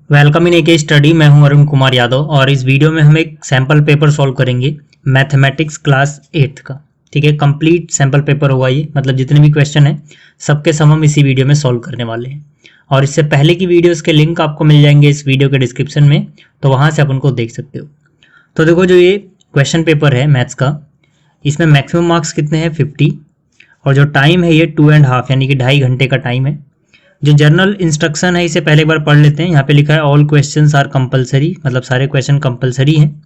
Welcome in AK study. मैं हूं अरुण कुमार यादव और इस वीडियो में हम एक सैम्पल पेपर सॉल्व करेंगे मैथमेटिक्स क्लास 8th का। ठीक है, कंप्लीट सैम्पल पेपर होगा ये, मतलब जितने भी क्वेश्चन हैं सबके सम हम इसी वीडियो में सॉल्व करने वाले हैं। और इससे पहले की वीडियोस के लिंक आपको मिल जाएंगे इस वीडियो के डिस्क्रिप्शन में, तो वहाँ से आप उनको देख सकते हो। तो देखो, जो ये क्वेश्चन पेपर है मैथ्स का, इसमें मैक्सिमम मार्क्स कितने हैं 50, और जो टाइम है ये 2.5 यानी कि 2.5 घंटे का टाइम है। जो जर्नल इंस्ट्रक्शन है इसे पहले एक बार पढ़ लेते हैं। यहाँ पे लिखा है ऑल क्वेश्चंस आर कंपलसरी, मतलब सारे क्वेश्चन कंपलसरी हैं।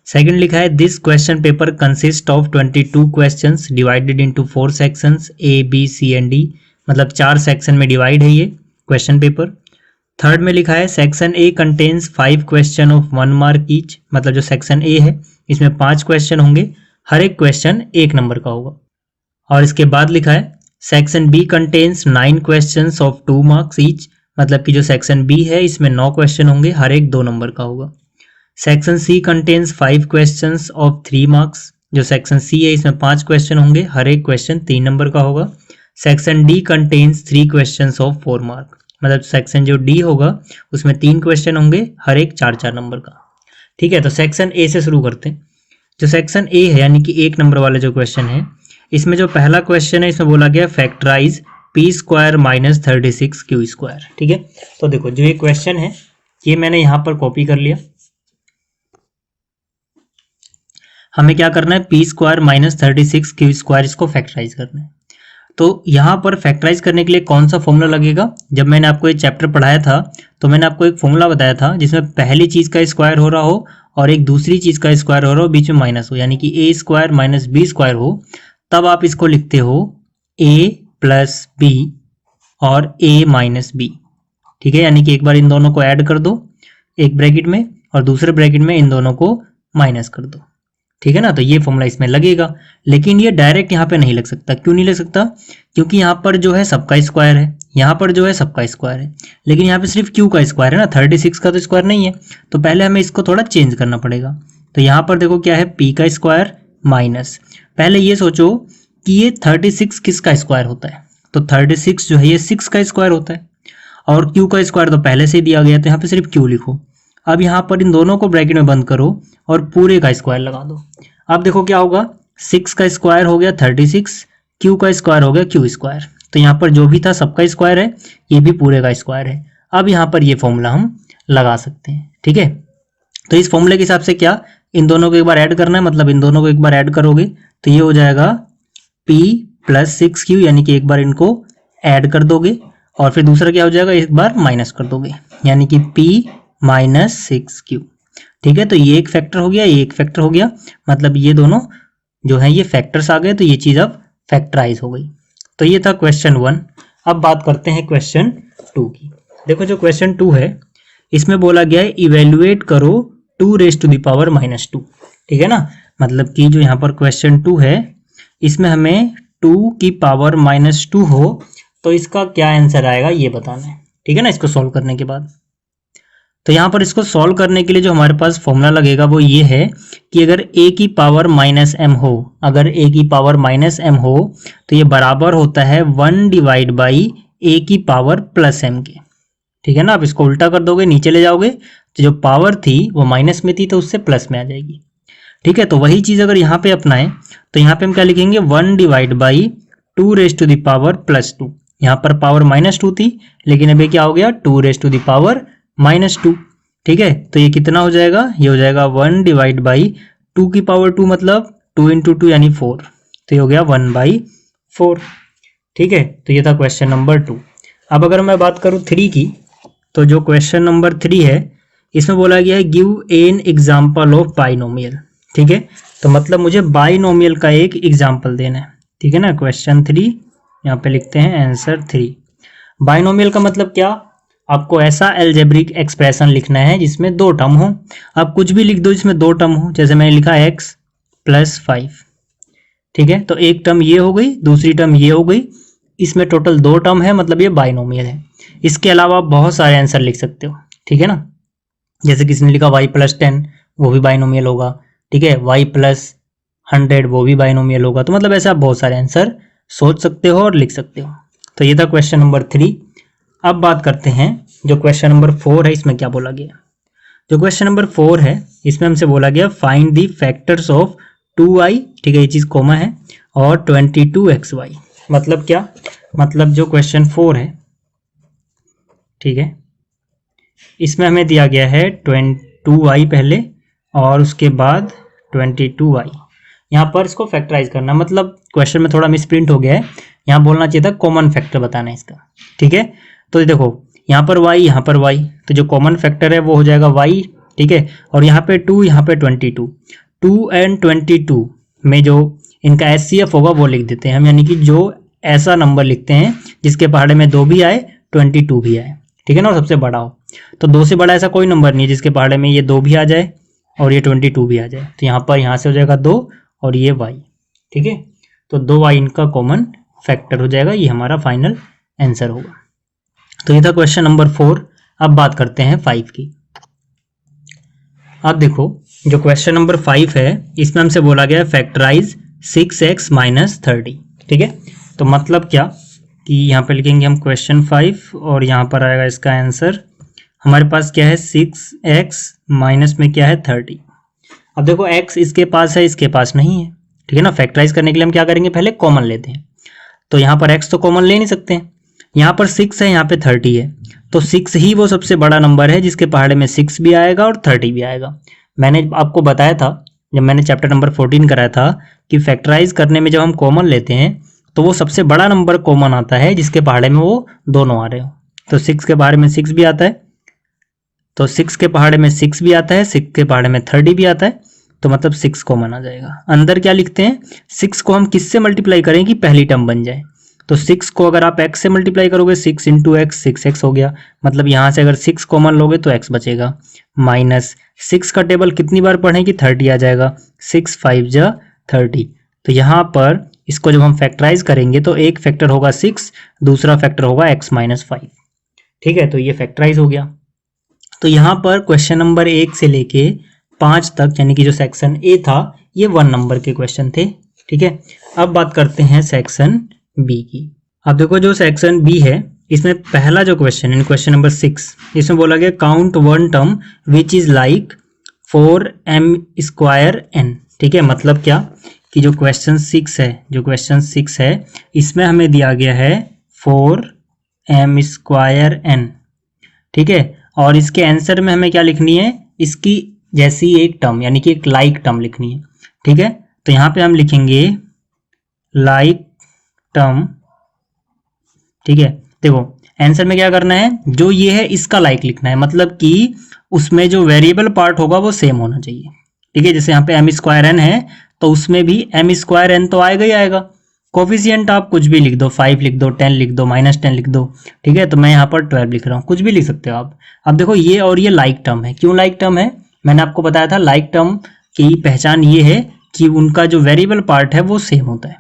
सेकंड लिखा है this question paper consist of 22 questions divided into 4 sections A B C and D, मतलब 4 सेक्शन में डिवाइड है ये क्वेश्चन पेपर। थर्ड में लिखा है section A contains 5 question of 1 mark each, मतलब जो सेक्शन ए है इसमें 5 क्वेश्चन होंगे, हर एक क्वेश्चन 1 नंबर का होगा। और इसके बाद लिखा है section B contains 9 questions of 2 marks each, मतलब कि जो सेक्शन बी है इसमें 9 क्वेश्चन होंगे, हर एक 2 नंबर का होगा। Section C contains 5 questions of 3 marks, जो सेक्शन सी है इसमें 5 क्वेश्चन होंगे, हर एक क्वेश्चन 3 नंबर का होगा। Section D contains 3 questions of 4 mark, मतलब सेक्शन जो डी होगा उसमें 3 क्वेश्चन होंगे, हर एक 4-4 नंबर का। ठीक है, तो सेक्शन ए से शुरू करते हैं। जो सेक्शन ए है यानी कि 1 नंबर वाले जो क्वेश्चन है, इसमें जो पहला क्वेश्चन है इसमें बोला गया factorise P square minus 36 Q square. ठीक है, तो देखो जो ये क्वेश्चन है ये मैंने यहाँ पर कॉपी कर लिया। हमें क्या करना है, P square minus 36 Q square, इसको फैक्टराइज करना है। तो यहाँ पर फैक्टराइज करने के लिए कौन सा फॉर्मूला लगेगा? जब मैंने आपको ये चैप्टर पढ़ाया था तो मैंने आपको एक फॉर्मूला बताया था जिसमें पहली चीज का स्क्वायर हो रहा हो और एक दूसरी चीज का स्क्वायर हो रहा हो, बीच में माइनस हो, यानी कि ए स्क्वायर माइनस बी स्क्वायर हो, तब आप इसको लिखते हो a प्लस बी और a माइनस बी। ठीक है, यानी कि एक बार इन दोनों को ऐड कर दो एक ब्रैकेट में और दूसरे ब्रैकेट में इन दोनों को माइनस कर दो। ठीक है ना, तो ये फॉर्मूला इसमें लगेगा। लेकिन ये डायरेक्ट यहाँ पे नहीं लग सकता। क्यों नहीं लग सकता? क्योंकि यहाँ पर जो है सबका स्क्वायर है, यहाँ पर जो है सबका स्क्वायर है, लेकिन यहाँ पे सिर्फ क्यू का स्क्वायर है ना, 36 का तो स्क्वायर नहीं है। तो पहले हमें इसको थोड़ा चेंज करना पड़ेगा। तो यहाँ पर देखो क्या है, पी का स्क्वायर माइनस, पहले ये सोचो कि ये 36 किसका स्क्वायर होता है, तो 36 जो है ये 6 का स्क्वायर होता है, और q का स्क्वायर तो पहले से ही दिया गया, तो यहाँ पे सिर्फ q लिखो। अब यहाँ पर इन दोनों को ब्रैकेट में बंद करो और पूरे का स्क्वायर लगा दो। अब देखो क्या होगा, 6 का स्क्वायर हो गया 36, q का स्क्वायर हो गया q स्क्वायर, तो यहाँ पर जो भी था सबका स्क्वायर है, ये भी पूरे का स्क्वायर है। अब यहाँ पर ये फॉर्मूला हम लगा सकते हैं। ठीक है, तो इस फॉर्मूले के हिसाब से क्या, इन दोनों को एक बार ऐड करना है, मतलब इन दोनों को एक बार ऐड करोगे तो ये हो जाएगा p प्लस 6q, यानी कि एक बार इनको ऐड कर दोगे और फिर दूसरा क्या हो जाएगा, एक बार माइनस कर दोगे, यानी कि p माइनस 6q। ठीक है, तो ये एक फैक्टर हो गया, ये एक फैक्टर हो गया, मतलब ये दोनों जो है ये फैक्टर्स आ गए, तो ये चीज अब फैक्टराइज हो गई। तो ये था क्वेश्चन 1। अब बात करते हैं क्वेश्चन 2 की। देखो जो क्वेश्चन 2 है इसमें बोला गया है इवेल्युएट करो 2 raise to the power minus 2। ठीक है ना, मतलब कि जो यहाँ पर क्वेश्चन 2 है इसमें हमें 2 की पावर माइनस 2 हो तो इसका क्या आंसर आएगा ये बताना है। ठीक है ना, इसको सॉल्व करने के बाद, तो यहाँ पर इसको सॉल्व करने के लिए जो हमारे पास फॉर्मूला लगेगा वो ये है कि अगर a की पावर माइनस m हो, अगर a की पावर माइनस m हो तो ये बराबर होता है 1 डिवाइड बाई a की पावर प्लस m के। ठीक है ना, अब इसको उल्टा कर दोगे, नीचे ले जाओगे तो जो पावर थी वो माइनस में थी तो उससे प्लस में आ जाएगी। ठीक है, तो वही चीज अगर यहाँ पे अपनाएं तो यहाँ पे हम क्या लिखेंगे, 1 divide by 2 raise to the power plus 2। यहाँ पर पावर माइनस 2 थी लेकिन अभी क्या हो गया, 2 raise to the power minus 2। ठीक है, तो ये कितना हो जाएगा, ये हो जाएगा 1 डिवाइड बाई 2 की पावर 2, मतलब 2 इंटू 2 यानी 4, तो ये हो गया 1/4। ठीक है, तो ये था क्वेश्चन नंबर 2। अब अगर मैं बात करूँ 3 की, तो जो क्वेश्चन नंबर 3 है इसमें बोला गया है give an example of binomial. ठीक है, तो मतलब मुझे बाइनोमियल का एक एग्जाम्पल देना है। ठीक है ना, क्वेश्चन 3 यहाँ पे लिखते हैं आंसर 3। बाइनोमियल का मतलब क्या, आपको ऐसा एल्जेब्रिक एक्सप्रेशन लिखना है जिसमें 2 टर्म हो। आप कुछ भी लिख दो जिसमें 2 टर्म हो, जैसे मैंने लिखा x प्लस 5। ठीक है, तो एक टर्म ये हो गई, दूसरी टर्म ये हो गई, इसमें टोटल 2 टर्म है, मतलब ये बाइनोमियल है। इसके अलावा आप बहुत सारे आंसर लिख सकते हो। ठीक है ना, जैसे किसी ने लिखा y प्लस 10, वो भी बाइनोमियल होगा। ठीक है, y प्लस 100, वो भी बाइनोमियल होगा। तो मतलब ऐसे आप बहुत सारे आंसर सोच सकते हो और लिख सकते हो। तो ये था क्वेश्चन नंबर 3। अब बात करते हैं जो क्वेश्चन नंबर 4 है इसमें क्या बोला गया। जो क्वेश्चन नंबर 4 है इसमें हमसे बोला गया find the factors of 2i, ठीक है, ये चीज कॉमा है, और 22xy। मतलब क्या, मतलब जो क्वेश्चन 4 है, ठीक है, इसमें हमें दिया गया है 2i पहले और उसके बाद 22y। यहाँ पर इसको फैक्टराइज करना, मतलब क्वेश्चन में थोड़ा मिसप्रिंट हो गया है, यहाँ बोलना चाहिए था कॉमन फैक्टर बताना है इसका, ठीक है। तो देखो यहाँ पर y, यहाँ पर y, तो जो कॉमन फैक्टर है वो हो जाएगा y, ठीक है, और यहाँ पे 2, यहाँ पे 22, 2 एंड 22 में जो इनका HCF होगा वो लिख देते हैं हम, यानी कि जो ऐसा नंबर लिखते हैं जिसके पहाड़े में 2 भी आए 22 भी आए, ठीक है ना, और सबसे बड़ा हो। तो 2 से बड़ा ऐसा कोई नंबर नहीं है जिसके पहाड़े में ये 2 भी आ जाए और ये 22 भी आ जाए। तो यहाँ पर यहाँ से हो जाएगा 2 और ये y, ठीक है, तो 2y इनका कॉमन फैक्टर हो जाएगा, ये हमारा फाइनल आंसर होगा। तो ये था क्वेश्चन नंबर 4। अब बात करते हैं 5 की। अब देखो जो क्वेश्चन नंबर 5 है इसमें हमसे बोला गया फैक्टराइज 6x माइनस 30, ठीक है। तो मतलब क्या कि यहाँ पे लिखेंगे हम क्वेश्चन 5 और यहाँ पर आएगा इसका आंसर। हमारे पास क्या है 6x माइनस में क्या है 30। अब देखो x इसके पास है, इसके पास नहीं है, ठीक है ना। फैक्टराइज करने के लिए हम क्या करेंगे, पहले कॉमन लेते हैं। तो यहाँ पर x तो कॉमन ले नहीं सकते, यहाँ पर 6 है, यहाँ पे 30 है, तो 6 ही वो सबसे बड़ा नंबर है जिसके पहाड़े में 6 भी आएगा और 30 भी आएगा। मैंने आपको बताया था जब मैंने चैप्टर नंबर 14 कराया था कि फैक्टराइज करने में जब हम कॉमन लेते हैं तो वो सबसे बड़ा नंबर कॉमन आता है जिसके पहाड़े में वो दोनों आ रहे हो। तो 6 के पहाड़े में 6 भी आता है, तो 6 के पहाड़े में 6 भी आता है, 6 के पहाड़े में 30 भी आता है, तो मतलब 6 कॉमन आ जाएगा। अंदर क्या लिखते हैं, 6 को हम किससे मल्टीप्लाई करें कि पहली टर्म बन जाए। तो 6 को अगर आप x से मल्टीप्लाई करोगे 6 इंटू एक्स 6x हो गया, मतलब यहाँ से अगर 6 कॉमन लोगे तो x बचेगा, माइनस 6 का टेबल कितनी बार पढ़ें कि 30 आ जाएगा, 6 5 जा 30। तो यहाँ पर इसको जब हम फैक्टराइज करेंगे तो एक फैक्टर होगा 6, दूसरा फैक्टर होगा x माइनस 5, ठीक है। तो ये फैक्टराइज हो गया। तो यहाँ पर क्वेश्चन नंबर 1 से लेके 5 तक यानी कि जो सेक्शन ए था ये 1 नंबर के क्वेश्चन थे, ठीक है। अब बात करते हैं सेक्शन बी की। अब देखो जो सेक्शन बी है इसमें पहला जो क्वेश्चन है क्वेश्चन नंबर 6, इसमें बोला गया count one term which is like 4m² n, ठीक है। मतलब क्या कि जो क्वेश्चन 6 है, जो क्वेश्चन 6 है इसमें हमें दिया गया है 4m² n, ठीक है, और इसके आंसर में हमें क्या लिखनी है, इसकी जैसी एक टर्म यानी कि एक लाइक टर्म लिखनी है, ठीक है। तो यहाँ पे हम लिखेंगे लाइक टर्म, ठीक है। देखो आंसर में क्या करना है, जो ये है इसका लाइक लिखना है, मतलब कि उसमें जो वेरिएबल पार्ट होगा वो सेम होना चाहिए, ठीक है। जैसे यहाँ पे m² n है तो उसमें भी m² n तो आएगा ही आएगा। कोफिशिएंट आप कुछ भी लिख दो, 5 लिख दो, 10 लिख दो, -10 लिख दो, ठीक है। तो मैं यहाँ पर 12 लिख रहा हूँ, कुछ भी लिख सकते हो आप। अब देखो ये और ये लाइक टर्म है, क्यों लाइक टर्म है, मैंने आपको बताया था लाइक टर्म की पहचान ये है कि उनका जो वेरिएबल पार्ट है वो सेम होता है,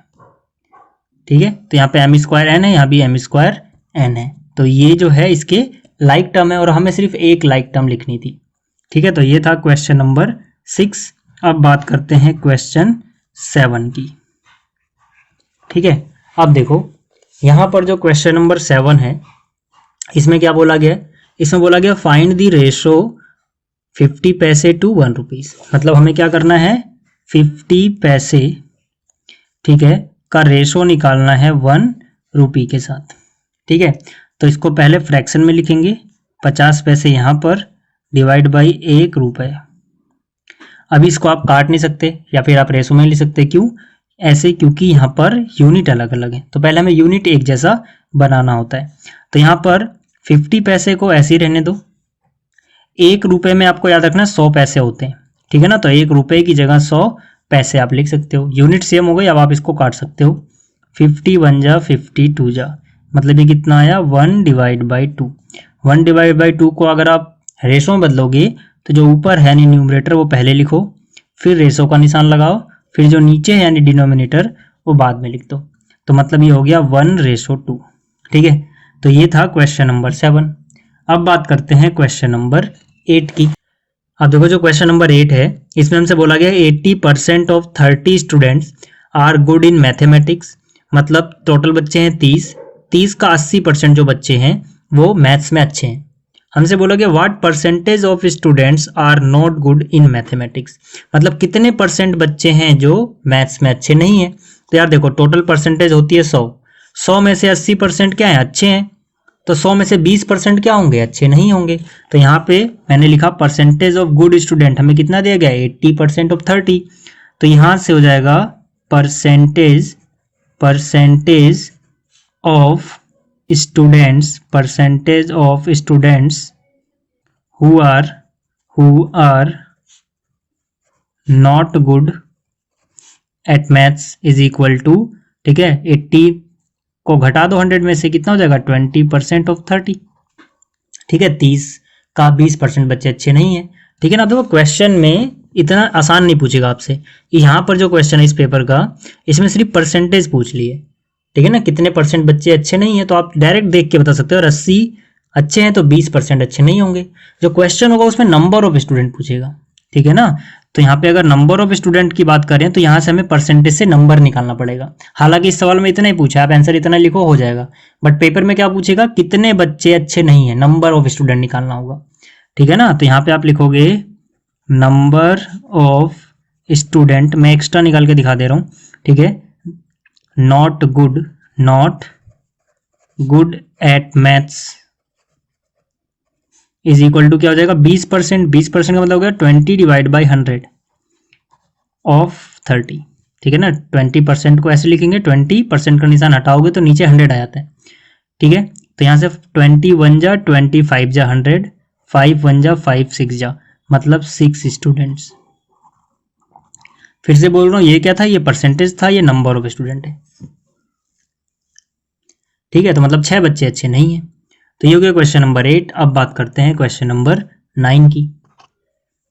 ठीक है। तो यहाँ पे m² n है, यहाँ भी m² n है, तो ये जो है इसके लाइक टर्म है और हमें सिर्फ एक लाइक टर्म लिखनी थी, ठीक है। तो ये था क्वेश्चन नंबर 6। अब बात करते हैं क्वेश्चन 7 की, ठीक है। अब देखो यहाँ पर जो क्वेश्चन नंबर 7 है इसमें क्या बोला गया, इसमें बोला गया फाइंड द रेशो 50 पैसे टू 1 रुपीज। मतलब हमें क्या करना है, 50 पैसे, ठीक है, का रेशो निकालना है 1 रुपी के साथ, ठीक है। तो इसको पहले फ्रैक्शन में लिखेंगे, 50 पैसे यहाँ पर डिवाइड बाई 1 रुपये। अभी इसको आप काट नहीं सकते या फिर आप रेशो में लिख सकते, क्यों ऐसे, क्योंकि यहाँ पर यूनिट अलग अलग है, तो पहले हमें यूनिट एक जैसा बनाना होता है। तो यहाँ पर 50 पैसे को ऐसे ही रहने दो, 1 रुपये में आपको याद रखना 100 पैसे होते हैं, ठीक है ना। तो 1 रुपये की जगह 100 पैसे आप लिख सकते हो, यूनिट सेम हो गई। अब आप इसको काट सकते हो, 50 1 जा 50 2 जा, मतलब ये कितना आया 1 डिवाइड बाई 2। 1 डिवाइड बाई 2 को अगर आप रेशो में बदलोगे तो जो ऊपर है यानी न्यूमरेटर वो पहले लिखो, फिर रेशो का निशान लगाओ, फिर जो नीचे है यानी डिनोमिनेटर वो बाद में लिख दो। तो मतलब ये हो गया 1:2, ठीक है। तो ये था क्वेश्चन नंबर 7। अब बात करते हैं क्वेश्चन नंबर 8 की। अब देखो जो क्वेश्चन नंबर 8 है इसमें हमसे बोला गया 80% of 30 students are good in mathematics. मतलब टोटल बच्चे हैं 30 का 80% जो बच्चे हैं वो मैथ्स में अच्छे हैं। हमसे बोला गया what percentage of students are not good in mathematics, मतलब कितने परसेंट बच्चे हैं जो मैथ्स में अच्छे नहीं है। तो यार देखो टोटल परसेंटेज होती है 100, 100 में से 80% क्या है, अच्छे हैं, तो 100 में से 20% क्या होंगे, अच्छे नहीं होंगे। तो यहाँ पे मैंने लिखा परसेंटेज ऑफ गुड स्टूडेंट, हमें कितना दिया गया, 80% ऑफ 30, तो यहाँ से हो जाएगा percentage of students who are not good at maths is equal to, ठीक है, 80 को घटा दो 100 में से, कितना हो जाएगा 20% ऑफ 30, ठीक है, 30 का 20% बच्चे अच्छे नहीं है, ठीक है ना। देखो क्वेश्चन में इतना आसान नहीं पूछेगा आपसे, यहाँ पर जो क्वेश्चन है इस पेपर का, इसमें सिर्फ परसेंटेज पूछ लिए, ठीक है ना, कितने परसेंट बच्चे अच्छे नहीं है, तो आप डायरेक्ट देख के बता सकते हो, और 80 अच्छे हैं तो 20% अच्छे नहीं होंगे। जो क्वेश्चन होगा उसमें नंबर ऑफ स्टूडेंट पूछेगा, ठीक है ना। तो यहाँ पे अगर नंबर ऑफ स्टूडेंट की बात करें तो यहाँ से हमें परसेंटेज से नंबर निकालना पड़ेगा। हालांकि इस सवाल में इतना ही पूछा, आप आंसर इतना लिखो हो जाएगा, बट पेपर में क्या पूछेगा, कितने बच्चे अच्छे नहीं है, नंबर ऑफ स्टूडेंट निकालना होगा, ठीक है ना। तो यहाँ पे आप लिखोगे नंबर ऑफ स्टूडेंट, मैं एक्स्ट्रा निकाल के दिखा दे रहा हूँ, ठीक है, not good at maths is equal to क्या हो जाएगा 20%, 20% का मतलब हो गया 20 डिवाइड बाई 100 ऑफ 30, ठीक है ना। 20% को ऐसे लिखेंगे, 20% का निशान हटाओगे तो नीचे 100 आ जाता है, ठीक है। तो यहाँ से 21 जा 25 जा 100, 5 1 जा 5 6 जा, मतलब 6 स्टूडेंट्स। फिर से बोल रहा हूँ, ये क्या था, ये परसेंटेज था, ये नंबर ऑफ स्टूडेंट है, ठीक है। तो मतलब 6 बच्चे अच्छे नहीं है। तो ये हो गया क्वेश्चन नंबर 8। अब बात करते हैं क्वेश्चन नंबर 9 की,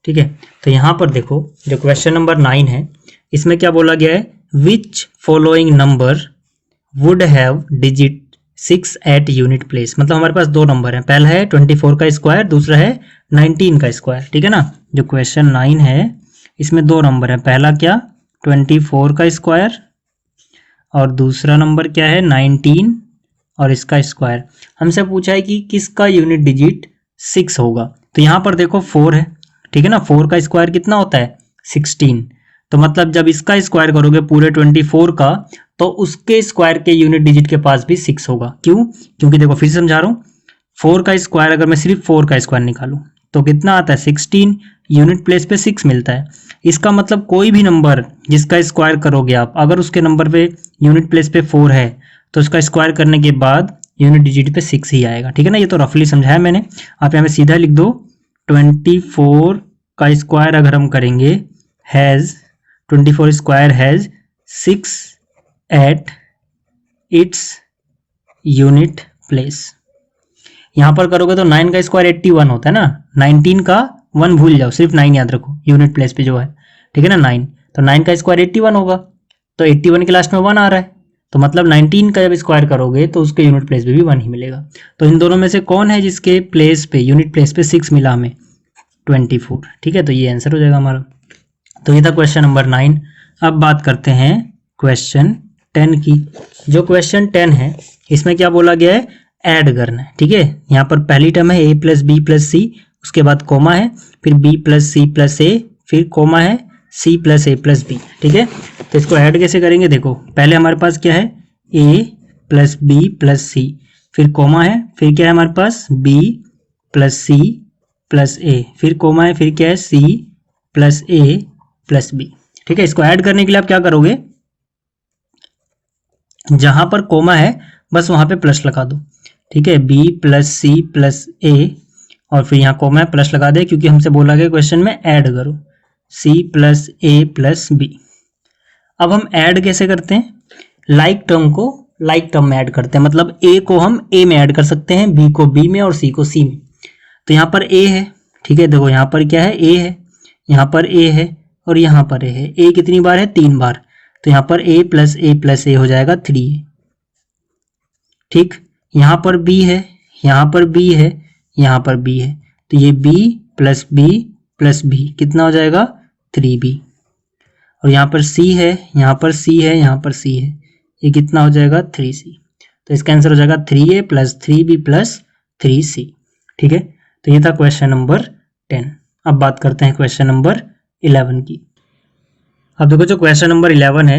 ठीक है। तो यहाँ पर देखो जो क्वेश्चन नंबर 9 है, इसमें क्या बोला गया है, which following number would have digit 6 at unit place, मतलब हमारे पास दो नंबर हैं, पहला है 24 का स्क्वायर, दूसरा है 19 का स्क्वायर, ठीक है ना। जो क्वेश्चन 9 है इसमें दो नंबर है, पहला क्या 24 का स्क्वायर और दूसरा नंबर क्या है 19 और इसका स्क्वायर। हमसे पूछा है कि किसका यूनिट डिजिट 6 होगा। तो यहाँ पर देखो 4 है, ठीक है ना, 4 का स्क्वायर कितना होता है 16, तो मतलब जब इसका स्क्वायर करोगे पूरे 24 का, तो उसके स्क्वायर के यूनिट डिजिट के पास भी 6 होगा। क्यों, क्योंकि देखो फिर से समझा रहा हूँ, 4 का स्क्वायर अगर मैं सिर्फ 4 का स्क्वायर निकालूं तो कितना आता है 16, यूनिट प्लेस पे 6 मिलता है। इसका मतलब कोई भी नंबर जिसका स्क्वायर करोगे आप, अगर उसके नंबर पे यूनिट प्लेस पे 4 है तो उसका स्क्वायर करने के बाद यूनिट डिजिट पे 6 ही आएगा, ठीक है ना। ये तो रफली समझाया मैंने, आप यहाँ पे सीधा लिख दो 24 का स्क्वायर अगर हम करेंगे has 24 square has 6 at its unit place. यहाँ पर करोगे तो 9 का स्क्वायर 81 होता है ना, 19 का 1 भूल जाओ, सिर्फ 9 याद रखो यूनिट प्लेस पे जो है, ठीक है ना 9, तो 9 का स्क्वायर 81 होगा, तो 81 के लास्ट में 1 आ रहा है, तो मतलब 19 का जब स्क्वायर करोगे तो उसके यूनिट प्लेस पे भी 1 ही मिलेगा। तो इन दोनों में से कौन है जिसके प्लेस पे यूनिट प्लेस पे 6 मिला हमें, 24, ठीक है। तो ये आंसर हो जाएगा हमारा। तो ये था क्वेश्चन नंबर 9। अब बात करते हैं क्वेश्चन 10 की। जो क्वेश्चन 10 है इसमें क्या बोला गया है, ऐड करना है, ठीक है। यहाँ पर पहली टर्म है a प्लस बी प्लस सी, उसके बाद कोमा है, फिर b प्लस सी प्लस ए, फिर कोमा है c प्लस ए प्लस बी, ठीक है। तो इसको ऐड कैसे करेंगे, देखो पहले हमारे पास क्या है a प्लस बी प्लस सी, फिर कोमा है, फिर क्या है हमारे पास b प्लस सी प्लस ए, फिर कोमा है, फिर क्या है c प्लस ए प्लस बी, ठीक है। इसको ऐड करने के लिए आप क्या करोगे, जहां पर कोमा है बस वहां पे प्लस लगा दो, ठीक है, b प्लस सी प्लस ए, और फिर यहाँ कोमा है प्लस लगा दे, क्योंकि हमसे बोला गया क्वेश्चन में ऐड करो c प्लस ए प्लस बी। अब हम ऐड कैसे करते हैं, लाइक टर्म को लाइक टर्म में ऐड करते हैं, मतलब a को हम a में ऐड कर सकते हैं, b को b में और c को c में। तो यहाँ पर a है, ठीक है, देखो यहाँ पर क्या है a है, यहाँ पर a है और यहाँ पर a है। a कितनी बार है, 3 बार, तो यहाँ पर a प्लस a हो जाएगा 3a, ठीक। यहाँ पर b है, यहाँ पर b है, यहाँ पर b है, तो ये b प्लस b कितना हो जाएगा 3b, और यहाँ पर c है, यहाँ पर c है, यहाँ पर c है, ये कितना हो जाएगा 3c। तो इसका आंसर हो जाएगा 3a plus 3b plus 3c, ठीक है। तो ये था क्वेश्चन नंबर 10। अब बात करते हैं क्वेश्चन नंबर 11 की। अब देखो जो क्वेश्चन नंबर 11 है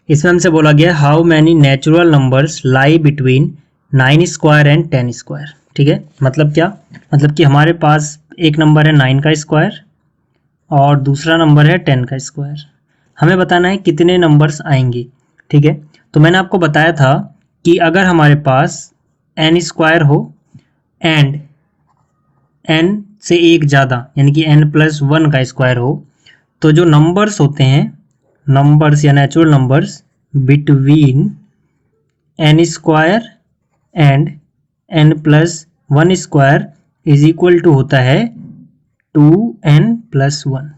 इसमें हमसे बोला गया how many natural numbers lie between 9 square and 10 square. ठीक है, मतलब क्या, मतलब कि हमारे पास एक नंबर है 9 का स्क्वायर और दूसरा नंबर है 10 का स्क्वायर। हमें बताना है कितने नंबर्स आएंगे। ठीक है, तो मैंने आपको बताया था कि अगर हमारे पास n स्क्वायर हो एंड n से एक ज़्यादा यानी कि n+1 का स्क्वायर हो तो जो नंबर्स होते हैं, नंबर्स या natural numbers between n square and n+1 square is equal to होता है 2n+1।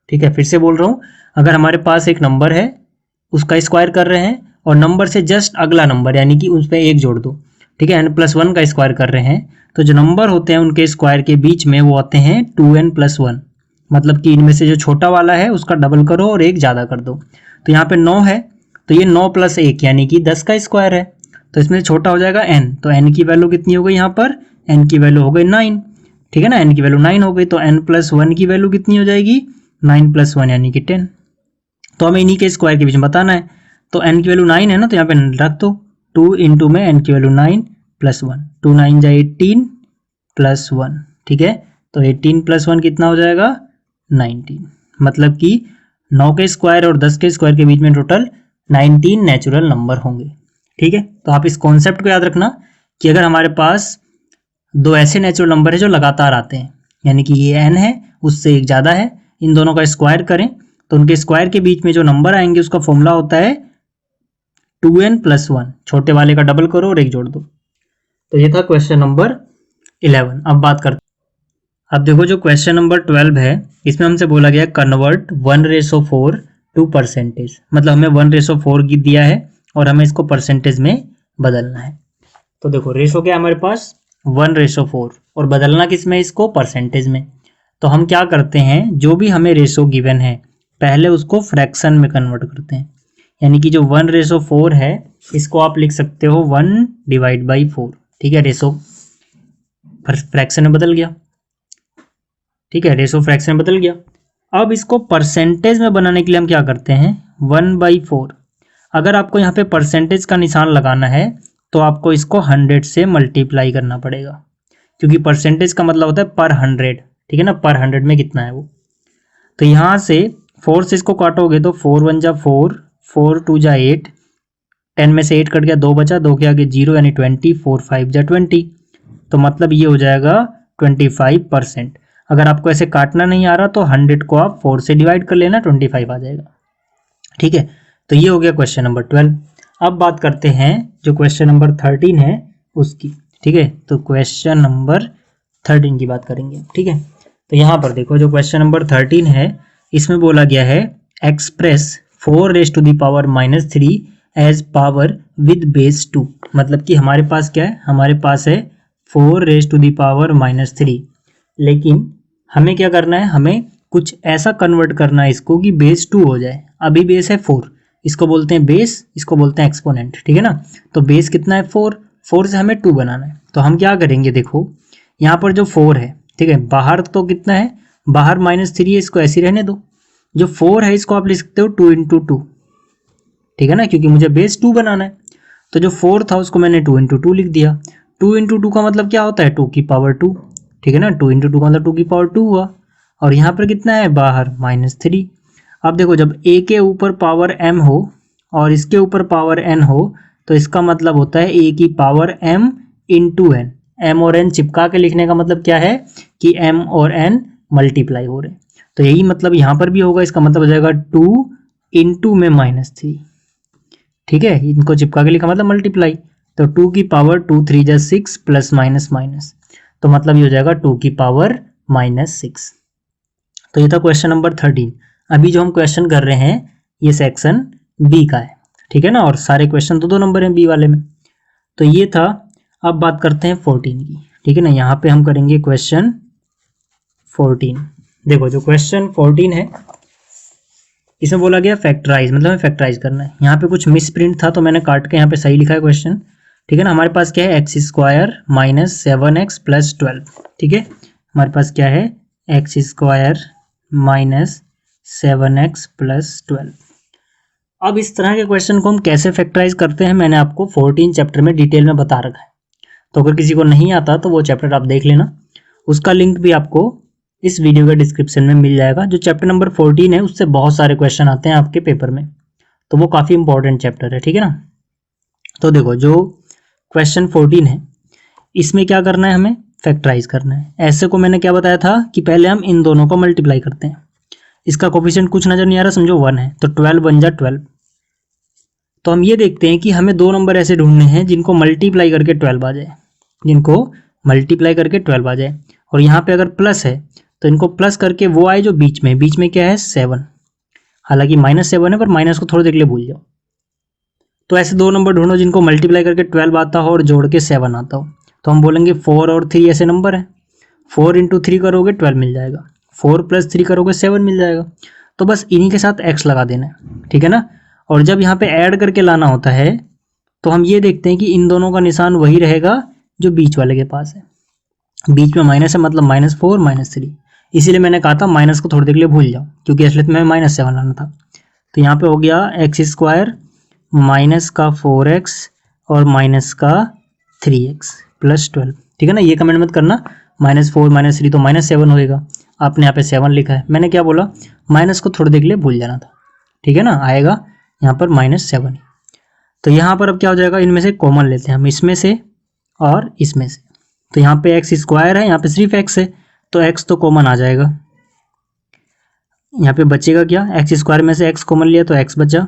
ठीक है, फिर से बोल रहा हूँ, अगर हमारे पास एक नंबर है उसका स्क्वायर कर रहे हैं और नंबर से जस्ट अगला नंबर यानी कि उस पर एक जोड़ दो। ठीक है, n+1 का स्क्वायर कर रहे हैं तो जो नंबर होते हैं उनके स्क्वायर के बीच में वो आते हैं 2n+1। मतलब कि इनमें से जो छोटा वाला है उसका डबल करो और एक ज़्यादा कर दो। तो यहाँ पे 9 है तो ये 9 + 1 यानी कि 10 का स्क्वायर है, तो इसमें छोटा हो जाएगा n। तो n की वैल्यू कितनी हो गई, यहाँ पर n की वैल्यू हो गई 9। ठीक है ना, n की वैल्यू 9 हो गई तो n+1 की वैल्यू कितनी हो जाएगी, 9+1 यानी कि 10। तो हमें इन्हीं के स्क्वायर के बीच में बताना है। तो n की वैल्यू 9 है ना, तो यहाँ पे रख दो 2 इंटू में n की वैल्यू 9+1, 2 9 जा 18+1। ठीक है, तो 18+1 कितना हो जाएगा 19। मतलब कि 9 के स्क्वायर और 10 के स्क्वायर के बीच में टोटल 19 नेचुरल नंबर होंगे। ठीक है, तो आप इस कॉन्सेप्ट को याद रखना कि अगर हमारे पास दो ऐसे नेचुरल नंबर है जो लगातार आते हैं यानी कि ये n है उससे एक ज़्यादा है, इन दोनों का स्क्वायर करें तो उनके स्क्वायर के बीच में जो नंबर आएंगे उसका फॉर्मूला होता है 2n+1। छोटे वाले का डबल करो और एक जोड़ दो। तो ये था क्वेश्चन नंबर 11। अब बात करते हैं, अब देखो जो क्वेश्चन नंबर 12 है इसमें हमसे बोला गया कन्वर्ट 1:4 टू परसेंटेज। मतलब हमें 1:4 की दिया है और हमें इसको परसेंटेज में बदलना है। तो देखो रेशो क्या है हमारे पास 1:4 और बदलना किस में, इसको परसेंटेज में। तो हम क्या करते हैं, जो भी हमें रेशो गिवन है पहले उसको फ्रैक्शन में कन्वर्ट करते हैं। यानी कि जो 1:4 है इसको आप लिख सकते हो 1/4। ठीक है, रेशो फ्रैक्शन में बदल गया। ठीक है, रेशो फ्रैक्शन में बदल गया। अब इसको परसेंटेज में बनाने के लिए हम क्या करते हैं 1/4। अगर आपको यहाँ पे परसेंटेज का निशान लगाना है तो आपको इसको 100 से मल्टीप्लाई करना पड़ेगा, क्योंकि परसेंटेज का मतलब होता है पर 100। ठीक है ना, पर 100 में कितना है वो। तो यहाँ से 4 से इसको काटोगे तो 4 1 जा 4, 4 2 जा 8, 10 में से 8 कट गया, 2 बचा, 2 के आगे 0 यानी 20, 4 5 जा 20। तो मतलब ये हो जाएगा 25%। अगर आपको ऐसे काटना नहीं आ रहा तो 100 को आप 4 से डिवाइड कर लेना, 25 आ जाएगा। ठीक है, तो ये हो गया क्वेश्चन नंबर 12। अब बात करते हैं जो क्वेश्चन नंबर 13 है उसकी। ठीक है, तो क्वेश्चन नंबर 13 की बात करेंगे। ठीक है, तो यहाँ पर देखो जो क्वेश्चन नंबर 13 है इसमें बोला गया है express 4⁻³ as power with base 2। मतलब कि हमारे पास क्या है, हमारे पास है 4⁻³ लेकिन हमें क्या करना है, हमें कुछ ऐसा कन्वर्ट करना है इसको कि बेस 2 हो जाए। अभी बेस है 4, इसको बोलते हैं बेस, इसको बोलते हैं एक्सपोनेंट। ठीक है ना, तो बेस कितना है 4 से हमें 2 बनाना है। तो हम क्या करेंगे, देखो यहाँ पर जो 4 है, ठीक है, बाहर तो कितना है, बाहर -3 है, इसको ऐसे रहने दो। जो 4 है इसको आप लिख सकते हो 2 × 2। ठीक है ना, क्योंकि मुझे बेस 2 बनाना है। तो जो 4 था उसको मैंने 2 × 2 लिख दिया। 2 × 2 का मतलब क्या होता है 2⁻²। ठीक है ना, 2 × 2 का मतलब 2⁻² हुआ। और यहाँ पर कितना है बाहर -3। अब देखो जब a के ऊपर पावर m हो और इसके ऊपर पावर n हो तो इसका मतलब होता है a की पावर m × n। m और n चिपका के लिखने का मतलब क्या है कि m और n मल्टीप्लाई हो रहे हैं। तो यही मतलब यहाँ पर भी होगा, इसका मतलब हो जाएगा 2 × में -3। ठीक है, इनको चिपका के लिखा मतलब मल्टीप्लाई। तो 2 की पावर 2 3 जा 6 प्लस माइनस माइनस, तो मतलब ये हो जाएगा 2 की पावर -6। तो ये था क्वेश्चन नंबर 13। अभी जो हम क्वेश्चन कर रहे हैं ये सेक्शन बी का है। ठीक है ना, और सारे क्वेश्चन तो 2 नंबर हैं बी वाले में। तो ये था। अब बात करते हैं 14 की। ठीक है ना, यहाँ पे हम करेंगे क्वेश्चन 14। देखो जो क्वेश्चन 14 है इसमें बोला गया फैक्टराइज, मतलब हमें फैक्टराइज करना है। यहाँ पे कुछ मिस प्रिंट था तो मैंने काट के यहाँ पे सही लिखा है क्वेश्चन। ठीक है ना, हमारे पास क्या है x² - 7x + 12। ठीक है, हमारे पास क्या है, x square minus 7x plus 12। अब इस तरह के क्वेश्चन को हम कैसे फैक्टराइज करते हैं मैंने आपको 14 चैप्टर में डिटेल में बता रखा है, तो अगर किसी को नहीं आता तो वो चैप्टर आप देख लेना, उसका लिंक भी आपको इस वीडियो के डिस्क्रिप्शन में मिल जाएगा। जो चैप्टर नंबर 14 है उससे बहुत सारे क्वेश्चन आते हैं आपके पेपर में, तो वो काफ़ी इंपॉर्टेंट चैप्टर है, ठीक है ना। तो देखो जो क्वेश्चन 14 है इसमें क्या करना है, हमें फैक्टराइज करना है। ऐसे को मैंने क्या बताया था कि पहले हम इन दोनों को मल्टीप्लाई करते हैं। इसका कोफिशिएंट कुछ नजर नहीं आ रहा, समझो 1 है, तो 12 बन जा 12। तो हम ये देखते हैं कि हमें दो नंबर ऐसे ढूंढने हैं जिनको मल्टीप्लाई करके 12 आ जाए, जिनको मल्टीप्लाई करके 12 आ जाए। और यहाँ पे अगर प्लस है तो इनको प्लस करके वो आए जो बीच में क्या है 7, हालांकि -7 है पर माइनस को थोड़ी देर के लिए भूल जाओ। तो ऐसे दो नंबर ढूंढो जिनको मल्टीप्लाई करके 12 आता हो और जोड़ के 7 आता हो। तो हम बोलेंगे 4 और 3 ऐसे नंबर है, 4 × 3 करोगे 12 मिल जाएगा, 4 + 3 करोगे 7 मिल जाएगा। तो बस इन्हीं के साथ x लगा देना है, ठीक है ना। और जब यहाँ पे ऐड करके लाना होता है तो हम ये देखते हैं कि इन दोनों का निशान वही रहेगा जो बीच वाले के पास है। बीच में माइनस है मतलब -4 -3, इसीलिए मैंने कहा था माइनस को थोड़ी देर के लिए भूल जाओ, क्योंकि असलियत में -7 लाना था। तो यहाँ पे हो गया x² माइनस का 4x और माइनस का 3x प्लस 12, ठीक है ना। ये कमेंट मत करना -4 -3 तो -7 होएगा, आपने यहाँ पे 7 लिखा है, मैंने क्या बोला माइनस को थोड़ी देर के लिए भूल जाना था, ठीक है ना। आएगा यहाँ पर -7। तो यहाँ पर अब क्या हो जाएगा, इनमें से कॉमन लेते हैं हम, इसमें से और इसमें से। तो यहाँ पे x² है, यहाँ पे सिर्फ x है तो x तो कॉमन आ जाएगा। यहाँ पे बचेगा क्या, x² में से x कॉमन लिया तो x बचा,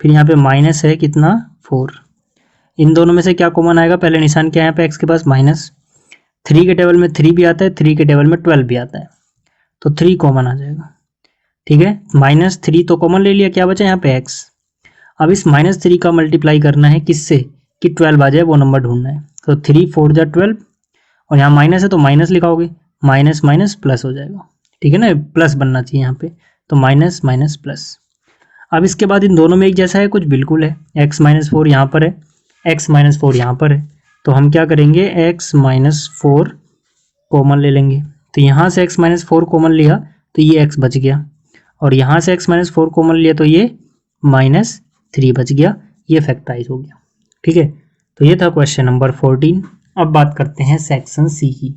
फिर यहाँ पे माइनस है कितना 4। इन दोनों में से क्या कॉमन आएगा, पहले निशान क्या है यहाँ पे x के पास -3 के टेबल में 3 भी आता है, 3 के टेबल में 12 भी आता है, तो 3 कॉमन आ जाएगा, ठीक है। -3 तो कॉमन ले लिया, क्या बचा यहाँ पे x। अब इस -3 का मल्टीप्लाई करना है किससे कि 12 आ जाए, वो नंबर ढूंढना है। तो 3 4 जा 12 और यहाँ माइनस है तो माइनस लिखाओगे, माइनस माइनस प्लस हो जाएगा, ठीक है ना, प्लस बनना चाहिए यहाँ पे, तो माइनस माइनस प्लस। अब इसके बाद इन दोनों में एक जैसा है कुछ, बिल्कुल है, x -4 यहाँ पर है, x -4 यहाँ पर है, तो हम क्या करेंगे x -4 कॉमन ले लेंगे। तो यहाँ से x -4 कॉमन लिया तो ये x बच गया, और यहाँ से x -4 कॉमन लिया तो ये -3 बच गया, ये फैक्टराइज हो गया, ठीक है। तो ये था क्वेश्चन नंबर 14। अब बात करते हैं सेक्शन सी की।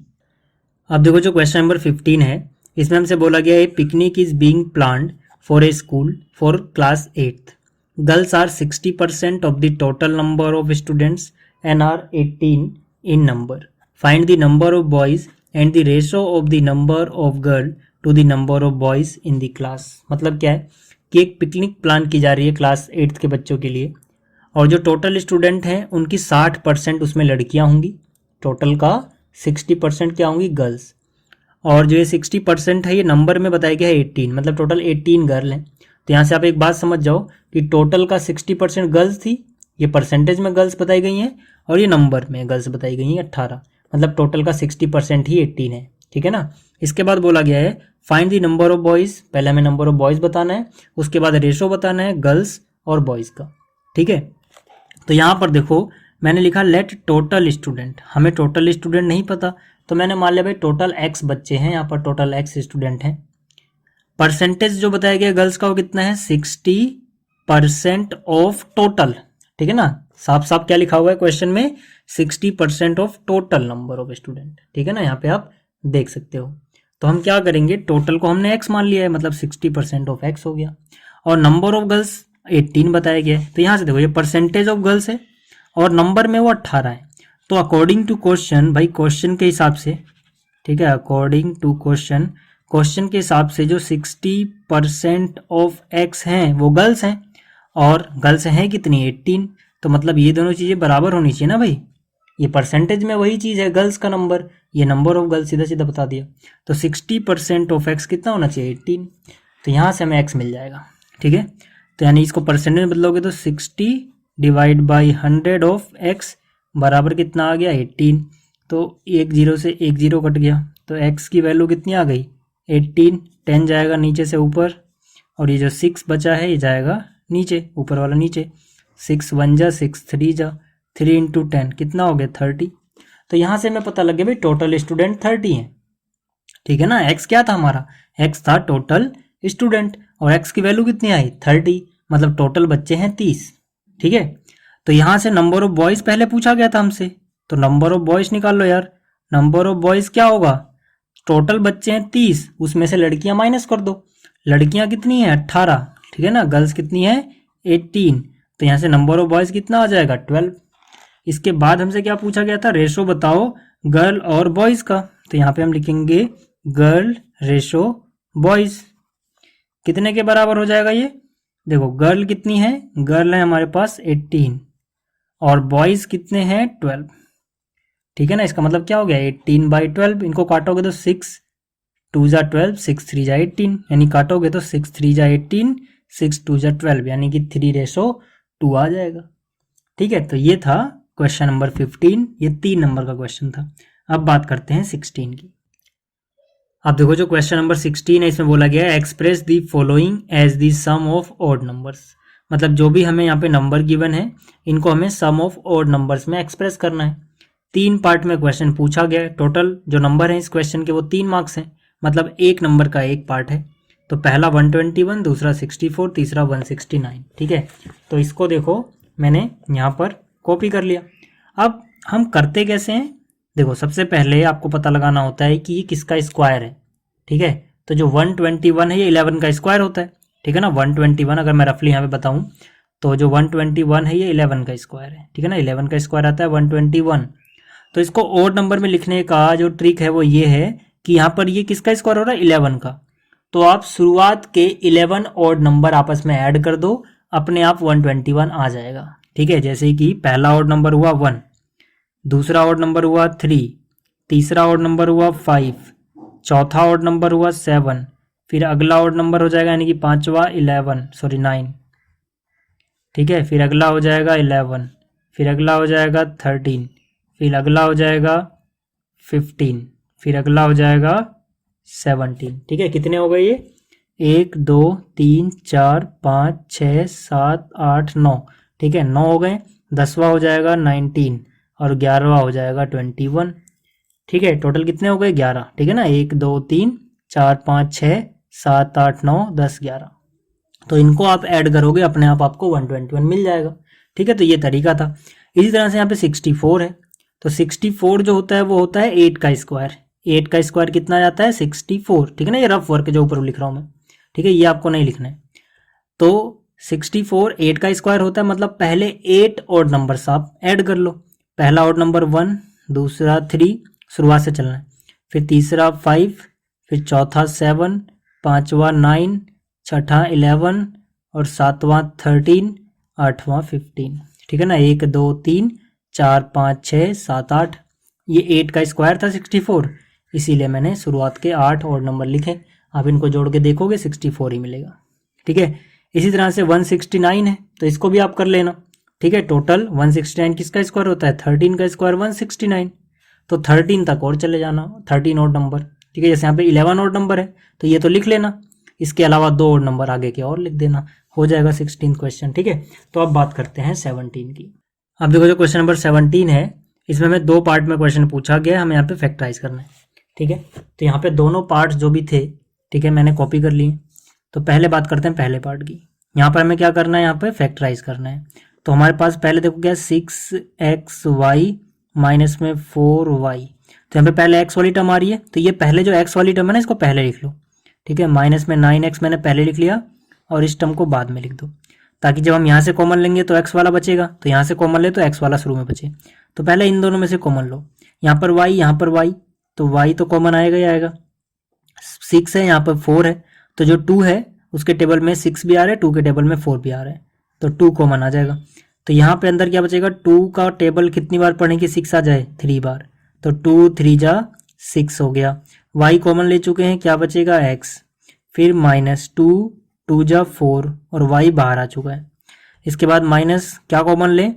अब देखो जो क्वेश्चन नंबर 15 है इसमें हमसे बोला गया है picnic is being planned for a school for class 8th। Girls are 60% of the total number of students and are 18 in number. Find the number of boys and the ratio of the number of girl to the number of boys in the class. मतलब क्या है कि एक picnic plan की जा रही है class 8th के बच्चों के लिए, और जो टोटल स्टूडेंट हैं उनकी 60% उसमें लड़कियां होंगी, टोटल का 60% क्या होंगी गर्ल्स, और जो ये 60% है ये नंबर में बताया गया है 18, मतलब टोटल 18 गर्ल हैं। तो यहाँ से आप एक बात समझ जाओ कि टोटल का 60% गर्ल्स थी, ये परसेंटेज में गर्ल्स बताई गई हैं, और ये नंबर में गर्ल्स बताई गई हैं 18, मतलब टोटल का 60% ही 18 है, ठीक है ना। इसके बाद बोला गया है find the number of boys, पहले हमें नंबर ऑफ बॉयज़ बताना है, उसके बाद रेशो बताना है गर्ल्स और बॉयज़ का, ठीक है। तो यहाँ पर देखो मैंने लिखा लेट टोटल स्टूडेंट, हमें टोटल स्टूडेंट नहीं पता, तो मैंने मान लिया भाई टोटल x बच्चे हैं, यहाँ पर टोटल x स्टूडेंट हैं। परसेंटेज जो बताया गया गर्ल्स का वो कितना है 60% ऑफ टोटल, ठीक है ना। साफ साफ क्या लिखा हुआ है क्वेश्चन में 60% of total number of student, ठीक है ना, यहाँ पे आप देख सकते हो। तो हम क्या करेंगे, टोटल को हमने x मान लिया है, मतलब 60% ऑफ x हो गया, और नंबर ऑफ गर्ल्स 18 बताया गया है। तो यहाँ से देखो ये परसेंटेज ऑफ गर्ल्स है और नंबर में वो 18 है, तो अकॉर्डिंग टू क्वेश्चन, भाई क्वेश्चन के हिसाब से, ठीक है, अकॉर्डिंग टू क्वेश्चन, क्वेश्चन के हिसाब से जो 60% ऑफ x हैं वो गर्ल्स हैं, और गर्ल्स हैं कितनी 18, तो मतलब ये दोनों चीज़ें बराबर होनी चाहिए ना भाई। ये परसेंटेज में वही चीज़ है गर्ल्स का नंबर, ये नंबर ऑफ गर्ल्स सीधा सीधा बता दिया। तो 60% ऑफ x कितना होना चाहिए 18, तो यहाँ से हमें x मिल जाएगा, ठीक है। तो यानी इसको परसेंटेज में बदलोगे तो 60 डिवाइड बाई 100 ऑफ x बराबर कितना आ गया 18, तो एक जीरो से एक जीरो कट गया, तो x की वैल्यू कितनी आ गई 18, 10 जाएगा नीचे से ऊपर, और ये जो 6 बचा है ये जाएगा नीचे, ऊपर वाला नीचे, 6 1 जा 6 3 जा 3 × 10 कितना हो गया 30। तो यहाँ से हमें पता लग गया भाई टोटल स्टूडेंट 30 हैं, ठीक है ना। x क्या था हमारा, x था टोटल स्टूडेंट, और x की वैल्यू कितनी आई 30, मतलब टोटल बच्चे हैं 30। ठीक है, तो यहां से नंबर ऑफ बॉयज पहले पूछा गया था हमसे, तो नंबर ऑफ बॉयज निकाल लो यार। नंबर ऑफ बॉयज क्या होगा, टोटल बच्चे हैं 30, उसमें से लड़कियां माइनस कर दो। लड़कियां कितनी है 18, ठीक है ना। गर्ल्स कितनी है 18, तो यहाँ से नंबर ऑफ बॉयज कितना आ जाएगा 12। इसके बाद हमसे क्या पूछा गया था, रेशो बताओ गर्ल और बॉयज का, तो यहाँ पे हम लिखेंगे गर्ल रेशो बॉयज, कितने के बराबर हो जाएगा ये। देखो गर्ल कितनी है, गर्ल है हमारे पास 18 और बॉयज कितने हैं 12। ठीक है ना, इसका मतलब क्या हो गया 18/12, इनको काटोगे तो 6 2 जा 12, 6 3 जा 18, यानी काटोगे तो 6 3 जा 18, 6 2 जा 12, यानी कि 3:2 आ जाएगा। ठीक है, तो ये था क्वेश्चन नंबर 15, ये 3 नंबर का क्वेश्चन था। अब बात करते हैं 16 की। अब देखो जो क्वेश्चन नंबर 16 है, इसमें बोला गया है express the following as the sum of odd numbers. मतलब जो भी हमें यहाँ पे नंबर गिवन है, इनको हमें सम ऑफ ऑड नंबर्स में एक्सप्रेस करना है। 3 पार्ट में क्वेश्चन पूछा गया है। टोटल जो नंबर है इस क्वेश्चन के वो 3 मार्क्स हैं, मतलब एक नंबर का एक पार्ट है। तो पहला 121, दूसरा 64, तीसरा 169। ठीक है, तो इसको देखो मैंने यहाँ पर कॉपी कर लिया। अब हम करते कैसे हैं, देखो सबसे पहले आपको पता लगाना होता है कि ये किसका स्क्वायर है। ठीक है, तो जो 121 है ये 11 का स्क्वायर होता है। ठीक है ना, 121 अगर मैं रफली यहाँ पे बताऊं तो जो 121 है ये 11 का स्क्वायर है। ठीक है ना, 11 का स्क्वायर आता है 121। तो इसको ओड नंबर में लिखने का जो ट्रिक है वो ये है कि यहाँ पर ये किसका स्क्वायर हो रहा है 11 का, तो आप शुरुआत के 11 ओड नंबर आपस में ऐड कर दो, अपने आप 121 आ जाएगा। ठीक है, जैसे कि पहला ओड नंबर हुआ 1, दूसरा ओड नंबर हुआ 3, तीसरा ओड नंबर हुआ 5, चौथा ओड नंबर हुआ 7, फिर अगला ओड नंबर हो जाएगा यानी कि पांचवा 9। ठीक है, फिर अगला हो जाएगा 11, फिर अगला हो जाएगा 13, फिर अगला हो जाएगा 15, फिर अगला हो जाएगा 17। ठीक है, कितने हो गए ये 1 2 3 4 5 6 7 8 9। ठीक है, 9 हो गए। 10वां हो जाएगा 19 और 11वां हो जाएगा 21। ठीक है, टोटल कितने हो गए 11। ठीक है ना, 1 2 3 4 5 6 7 8 9 10 11। तो इनको आप ऐड करोगे अपने आप आपको 121 मिल जाएगा। ठीक है, तो ये तरीका था। इसी तरह से यहाँ पे 64 है, तो 64 जो होता है वो होता है 8 का स्क्वायर। 8 का स्क्वायर कितना जाता है 64। ठीक है ना, ये रफ वर्क जो ऊपर लिख रहा हूँ मैं। ठीक है, ये आपको नहीं लिखना है। तो 64 8 का स्क्वायर होता है, मतलब पहले 8 ऑड नंबर्स आप ऐड कर लो। पहला ऑड नंबर 1, दूसरा 3, शुरुआत से चलना है, फिर तीसरा 5, फिर चौथा 7, पांचवा 9, छठा 11 और सातवां 13, आठवां 15। ठीक है ना, 1 2 3 4 5 6 7 8, ये 8 का स्क्वायर था 64, इसीलिए मैंने शुरुआत के 8 ऑड नंबर लिखे। आप इनको जोड़ के देखोगे 64 ही मिलेगा। ठीक है, इसी तरह से 169 है, तो इसको भी आप कर लेना। ठीक है, टोटल 169 किसका स्क्वायर होता है 13 का स्क्वायर 169, तो 13 तक और चले जाना, 13 ऑड नंबर। ठीक है, जैसे यहाँ पे 11 ऑड नंबर है तो ये तो लिख लेना, इसके अलावा 2 ऑड नंबर आगे के और लिख देना, हो जाएगा 16 क्वेश्चन। ठीक है, तो अब बात करते हैं 17 की। अब देखो जो क्वेश्चन नंबर 17 है, इसमें हमें 2 पार्ट में क्वेश्चन पूछा गया, हमें यहाँ पे फैक्टराइज करना है। ठीक है, तो यहाँ पे दोनों पार्ट्स जो भी थे, ठीक है, मैंने कॉपी कर लिए। तो पहले बात करते हैं पहले पार्ट की। यहाँ पर हमें क्या करना है, यहाँ पे फैक्टराइज करना है। तो हमारे पास पहले देखो क्या 6xy माइनस में 4y, तो यहाँ पे पहले x वाली टर्म आ रही है, तो ये पहले जो x वाली टर्म है ना इसको पहले लिख लो। ठीक है, माइनस में 9x मैंने पहले लिख लिया और इस टर्म को बाद में लिख दो, ताकि जब हम यहाँ से कॉमन लेंगे तो x वाला बचेगा, तो यहाँ से कॉमन ले तो x वाला शुरू में बचे। तो पहले इन दोनों में से कॉमन लो, यहाँ पर y, यहाँ पर y, तो y तो कॉमन आएगा ही आएगा। 6 है, यहाँ पर 4 है, तो जो 2 है उसके टेबल में 6 भी आ रहा है, 2 के टेबल में 4 भी आ रहा है, तो 2 कॉमन आ जाएगा। तो यहाँ पे अंदर क्या बचेगा, 2 का टेबल कितनी बार पढ़ें कि 6 आ जाए 3 बार, तो 2 3 जा 6 हो गया। y कॉमन ले चुके हैं, क्या बचेगा x, फिर माइनस 2 2 जा 4 और y बाहर आ चुका है। इसके बाद माइनस क्या कॉमन ले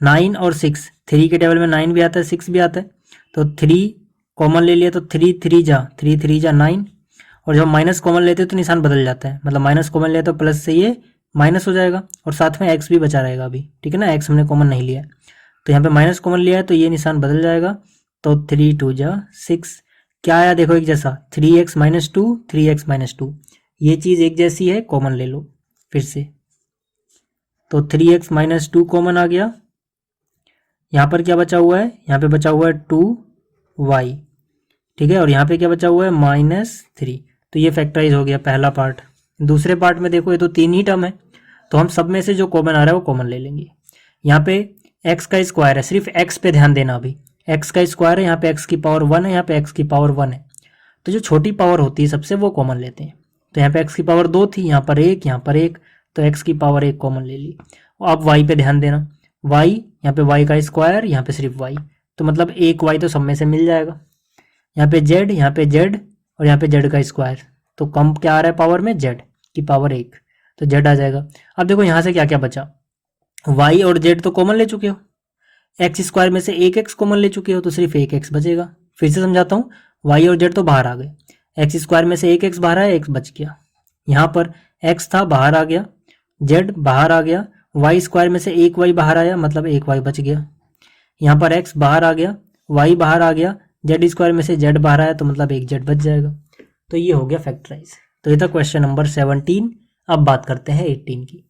9 और 6, 3 के टेबल में 9 भी आता है 6 भी आता है, तो 3 कॉमन ले लिया, तो 3 3 जा 9, और जब माइनस कॉमन लेते हैं तो निशान बदल जाता है, मतलब माइनस कॉमन लिया तो प्लस से ये माइनस हो जाएगा और साथ में x भी बचा रहेगा अभी। ठीक है ना, x हमने कॉमन नहीं लिया है, तो यहाँ पे माइनस कॉमन लिया है तो ये निशान बदल जाएगा, तो 3 2 जा 6, क्या आया देखो एक जैसा, 3x माइनस 2, 3x माइनस 2, ये चीज़ एक जैसी है, कॉमन ले लो फिर से। तो 3x माइनस 2 कॉमन आ गया। यहाँ पर क्या बचा हुआ है, यहाँ पे बचा हुआ है 2y, ठीक है, और यहाँ पे क्या बचा हुआ है -3। तो ये फैक्टराइज हो गया पहला पार्ट। दूसरे पार्ट में देखो ये तो 3 ही टर्म है, तो हम सब में से जो कॉमन आ रहा है वो कॉमन ले लेंगे। यहाँ पे x का स्क्वायर है, सिर्फ x पे ध्यान देना। अभी x का स्क्वायर है, यहाँ पे x की पावर 1 है, यहाँ पे x की पावर 1 है, तो जो छोटी पावर होती है सबसे वो कॉमन लेते हैं। तो यहाँ पे x की पावर 2 थी, यहाँ पर 1, यहाँ पर 1, तो x की पावर 1 कॉमन ले ली। अब y पे ध्यान देना, y यहाँ पे y का स्क्वायर, यहाँ पे सिर्फ y, तो मतलब 1 y तो सब में से मिल जाएगा। यहाँ पे z, यहाँ पे z और यहाँ पे z का स्क्वायर, तो कम क्या आ रहा है पावर में, z की पावर 1, तो z आ जाएगा। अब देखो यहाँ से क्या क्या बचा, y और z तो कॉमन ले चुके हो, एक्स स्क्वायर में से एक एक्स कॉमन ले चुके हो, तो सिर्फ एक एक्स बचेगा। फिर से समझाता हूँ, y और z तो बाहर आ गए, एक्स स्क्वायर में से एक एक्स बाहर आया, एक्स बच गया। यहाँ पर x था बाहर आ गया, z बाहर आ गया, y स्क्वायर में से एक y बाहर आया, मतलब एक y बच गया। यहाँ पर x बाहर आ गया, y बाहर आ गया, z स्क्वायर में से z बाहर आया, तो मतलब एक z बच जाएगा। तो ये हो गया फैक्टराइज। तो ये था क्वेश्चन नंबर 17। अब बात करते हैं 18 की।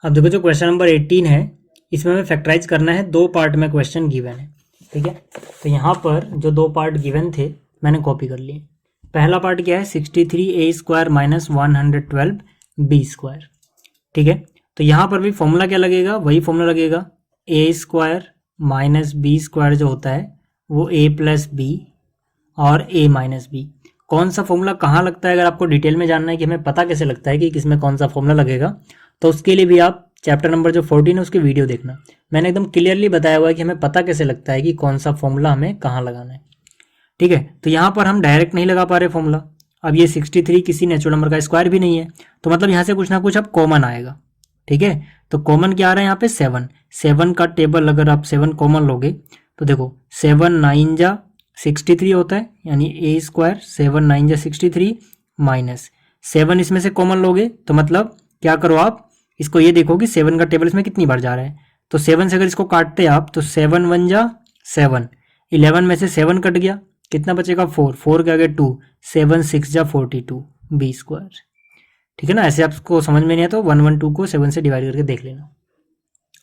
अब देखो जो क्वेश्चन नंबर 18 है, इसमें हमें फैक्टराइज करना है, 2 पार्ट में क्वेश्चन गिवन है, ठीक है। तो यहाँ पर जो 2 पार्ट गिवन थे मैंने कॉपी कर लिए। पहला पार्ट क्या है, 63a square minus 112b square, ठीक है। तो यहाँ पर भी फॉर्मूला क्या लगेगा, वही फॉर्मूला लगेगा, a square minus B square जो होता है वो a प्लस बी और a माइनस बी। कौन सा फॉर्मूला कहाँ लगता है, अगर आपको डिटेल में जानना है कि हमें पता कैसे लगता है कि किसमें कौन सा फॉर्मूला लगेगा, तो उसके लिए भी आप चैप्टर नंबर जो 14 है उसकी वीडियो देखना। मैंने एकदम क्लियरली बताया हुआ है कि हमें पता कैसे लगता है कि कौन सा फॉर्मूला हमें कहाँ लगाना है, ठीक है। तो यहाँ पर हम डायरेक्ट नहीं लगा पा रहे फॉर्मूला। अब ये 63 किसी नेचुरल नंबर का स्क्वायर भी नहीं है, तो मतलब यहाँ से कुछ ना कुछ अब कॉमन आएगा, ठीक है। तो कॉमन क्या आ रहा है यहाँ पे, 7 का टेबल अगर आप 7 कॉमन लोगे तो देखो 7 9 जा 63 होता है, यानी ए स्क्वायर 7 9 जा 63 माइनस 7 इसमें से कॉमन लोगे, तो मतलब क्या करो आप इसको ये देखो कि 7 का टेबल इसमें कितनी बार जा रहा है। तो 7 से अगर इसको काटते आप तो 7 1 जा 7, 11 में से 7 कट गया, कितना बचेगा 4, 4 के आगे 2, 7 6 जा 42 बी स्क्वायर, ठीक है ना। ऐसे आपको समझ में नहीं है तो 112 को 7 से डिवाइड करके देख लेना।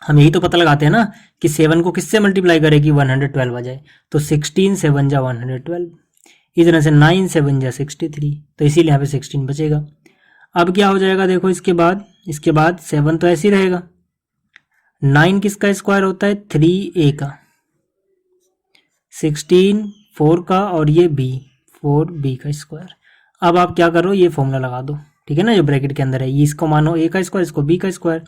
हम यही तो पता लगाते हैं ना कि 7 को किससे मल्टीप्लाई करें कि 112 आ जाए, तो 16 7 जा 112, इस तरह से 9 7 जा 63, तो इसीलिए यहाँ पे 16 बचेगा। अब क्या हो जाएगा देखो, इसके बाद 7 तो ऐसे ही रहेगा, 9 किसका स्क्वायर होता है 3a का, 16 4 का और ये b 4b का स्क्वायर। अब आप क्या करो, ये फॉर्मूला लगा दो, ठीक है ना, जो ब्रैकेट के अंदर है, ये इसको मानो a का स्क्वायर, इसको b का स्क्वायर,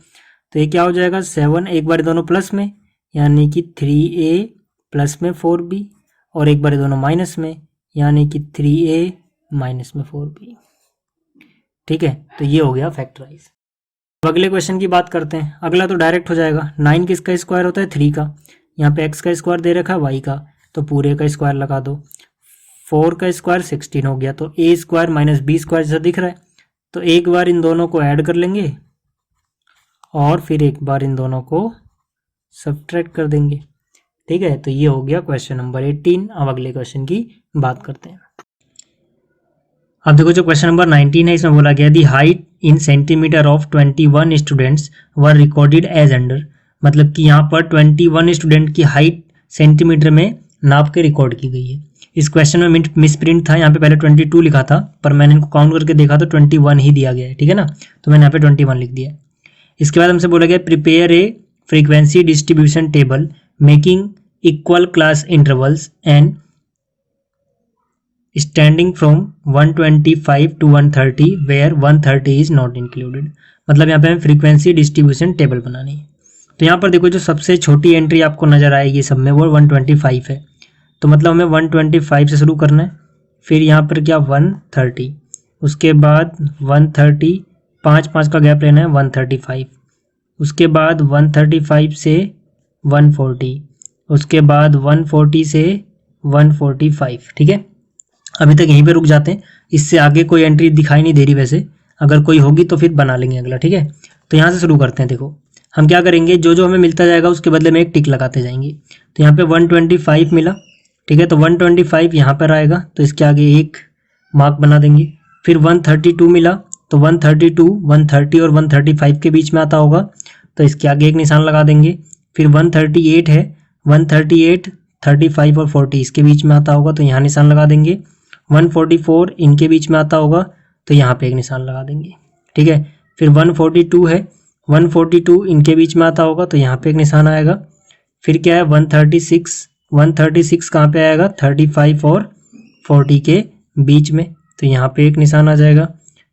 तो ये क्या हो जाएगा 7, एक बार दोनों प्लस में यानी कि 3a प्लस में 4b, और एक बार दोनों माइनस में यानी कि 3a माइनस में 4b, ठीक है। तो ये हो गया फैक्टराइज। अब अगले क्वेश्चन की बात करते हैं। अगला तो डायरेक्ट हो जाएगा, 9 किसका स्क्वायर होता है 3 का, यहाँ पे x का स्क्वायर दे रखा है y का, तो पूरे का स्क्वायर लगा दो, 4 का स्क्वायर 16 हो गया, तो a square minus B square जैसा दिख रहा है, तो एक बार इन दोनों को ऐड कर लेंगे और फिर एक बार इन दोनों को सब्ट्रैक्ट कर देंगे, ठीक है। तो ये हो गया क्वेश्चन नंबर 18। अब अगले क्वेश्चन की बात करते हैं। अब देखो जो क्वेश्चन नंबर 19 है, इसमें बोला गया the height in centimetre of 21 students were recorded as under, मतलब कि यहाँ पर 21 स्टूडेंट की हाइट सेंटीमीटर में नाप के रिकॉर्ड की गई है। इस क्वेश्चन में मिस प्रिंट था, यहाँ पे पहले 22 लिखा था, पर मैंने इनको काउंट करके देखा तो 21 ही दिया गया है, ठीक है ना, तो मैंने यहाँ पे 21 लिख दिया। इसके बाद हमसे बोला गया prepare a frequency distribution table making equal class intervals and standing from 125 to 130 where 130 is not included, मतलब यहाँ पे हमें फ्रीक्वेंसी डिस्ट्रीब्यूशन टेबल बनानी है। तो यहाँ पर देखो जो सबसे छोटी एंट्री आपको नजर आएगी सब में वो 125 है, तो मतलब हमें 125 से शुरू करना है, फिर यहाँ पर क्या 130, उसके बाद 130, 5 का गैप लेना है 135, उसके बाद 135 से 140, उसके बाद 140 से 145, ठीक है। अभी तक यहीं पे रुक जाते हैं, इससे आगे कोई एंट्री दिखाई नहीं दे रही, वैसे अगर कोई होगी तो फिर बना लेंगे अगला, ठीक है। तो यहाँ से शुरू करते हैं। देखो हम क्या करेंगे, जो जो हमें मिलता जाएगा उसके बदले में एक टिक लगाते जाएंगे। तो यहाँ पे 125 मिला, ठीक है। तो 125 यहाँ पर आएगा, तो इसके आगे एक मार्क बना देंगे। फिर 132 मिला, तो 132, 130 और 135 के बीच में आता होगा, तो इसके आगे एक निशान लगा देंगे। फिर 138 है, 138, 35 और 40 इसके बीच में आता होगा, तो यहाँ निशान लगा देंगे। 144 इनके बीच में आता होगा, तो यहाँ पे एक निशान लगा देंगे, ठीक है। फिर 142 है, 142 इनके बीच में आता होगा, तो यहाँ पे एक निशान आएगा। फिर क्या है 136, 136 कहाँ पे आएगा, 35 और 40 के बीच में, तो यहाँ पे एक निशान आ जाएगा।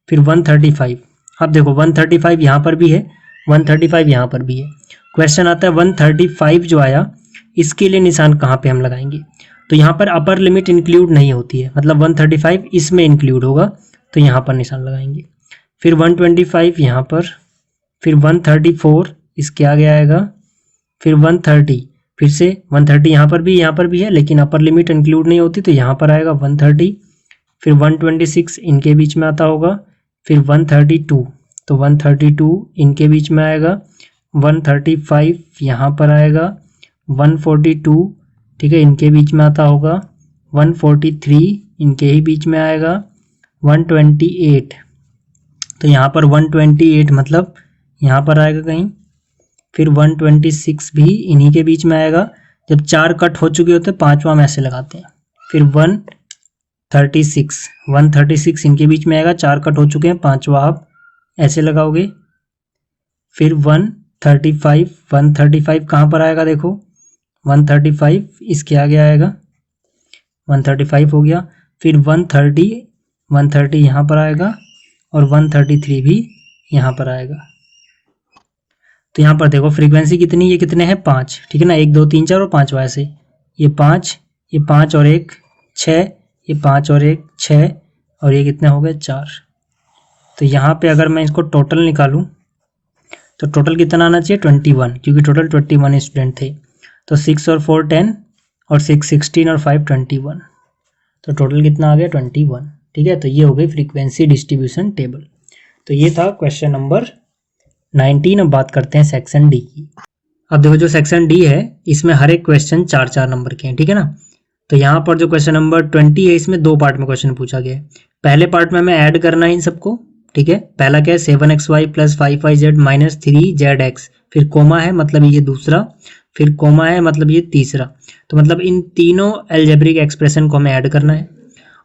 फिर 135, अब देखो 135 यहाँ पर भी है, 135 यहाँ पर भी है। क्वेश्चन आता है 135 जो आया इसके लिए निशान कहाँ पे हम लगाएंगे, तो यहाँ पर अपर लिमिट इंक्लूड नहीं होती है, मतलब 135 इसमें इंक्लूड होगा, तो यहाँ पर निशान लगाएंगे। फिर 125 यहाँ पर, फिर 134 इसके आगे आएगा, फिर 130, फिर से 130 यहाँ पर भी है, लेकिन अपर लिमिट इंक्लूड नहीं होती, तो यहाँ पर आएगा 130। फिर 126 इनके बीच में आता होगा। फिर 132, तो 132 इनके बीच में आएगा। 135 यहाँ पर आएगा। 142, ठीक है, इनके बीच में आता होगा। 143 इनके ही बीच में आएगा। 128, तो यहाँ पर 128 मतलब यहाँ पर आएगा कहीं। फिर 126 भी इन्हीं के बीच में आएगा। जब 4 कट हो चुके होते हैं 5वां हम ऐसे लगाते हैं। फिर 136 इनके बीच में आएगा, 4 कट हो चुके हैं, 5वां आप ऐसे लगाओगे। फिर 135 कहाँ पर आएगा देखो, 135 इसके आगे आएगा, 135 हो गया। फिर 130 यहाँ पर आएगा और 133 भी यहाँ पर आएगा। तो यहाँ पर देखो फ्रीक्वेंसी कितनी, ये कितने हैं 5, ठीक है ना, 1 2 3 4 और 5 ऐसे, ये 5 और 1 6, ये 5 और 1 6 और ये कितने हो गए 4। तो यहाँ पे अगर मैं इसको टोटल निकालूं तो टोटल कितना आना चाहिए 21, क्योंकि टोटल 21 स्टूडेंट थे। तो 6 और 4 10 और 6 16 और 5 21, तो टोटल कितना आ गया 21, ठीक है। तो ये हो गई फ्रीक्वेंसी डिस्ट्रीब्यूशन टेबल। तो ये था क्वेश्चन नंबर 19। अब बात करते हैं सेक्शन डी की। अब देखो जो सेक्शन डी है इसमें हर एक क्वेश्चन 4-4 नंबर के हैं, ठीक है ना। तो यहाँ पर जो क्वेश्चन नंबर 20 है इसमें 2 पार्ट में क्वेश्चन पूछा गया है। पहले पार्ट में हमें ऐड करना है इन सबको, ठीक है। पहला क्या है 7xy + 5yz - 3zx, फिर कोमा है मतलब ये दूसरा, फिर कोमा है मतलब ये तीसरा। तो मतलब इन तीनों अलजेब्रिक एक्सप्रेशन को हमें ऐड करना है।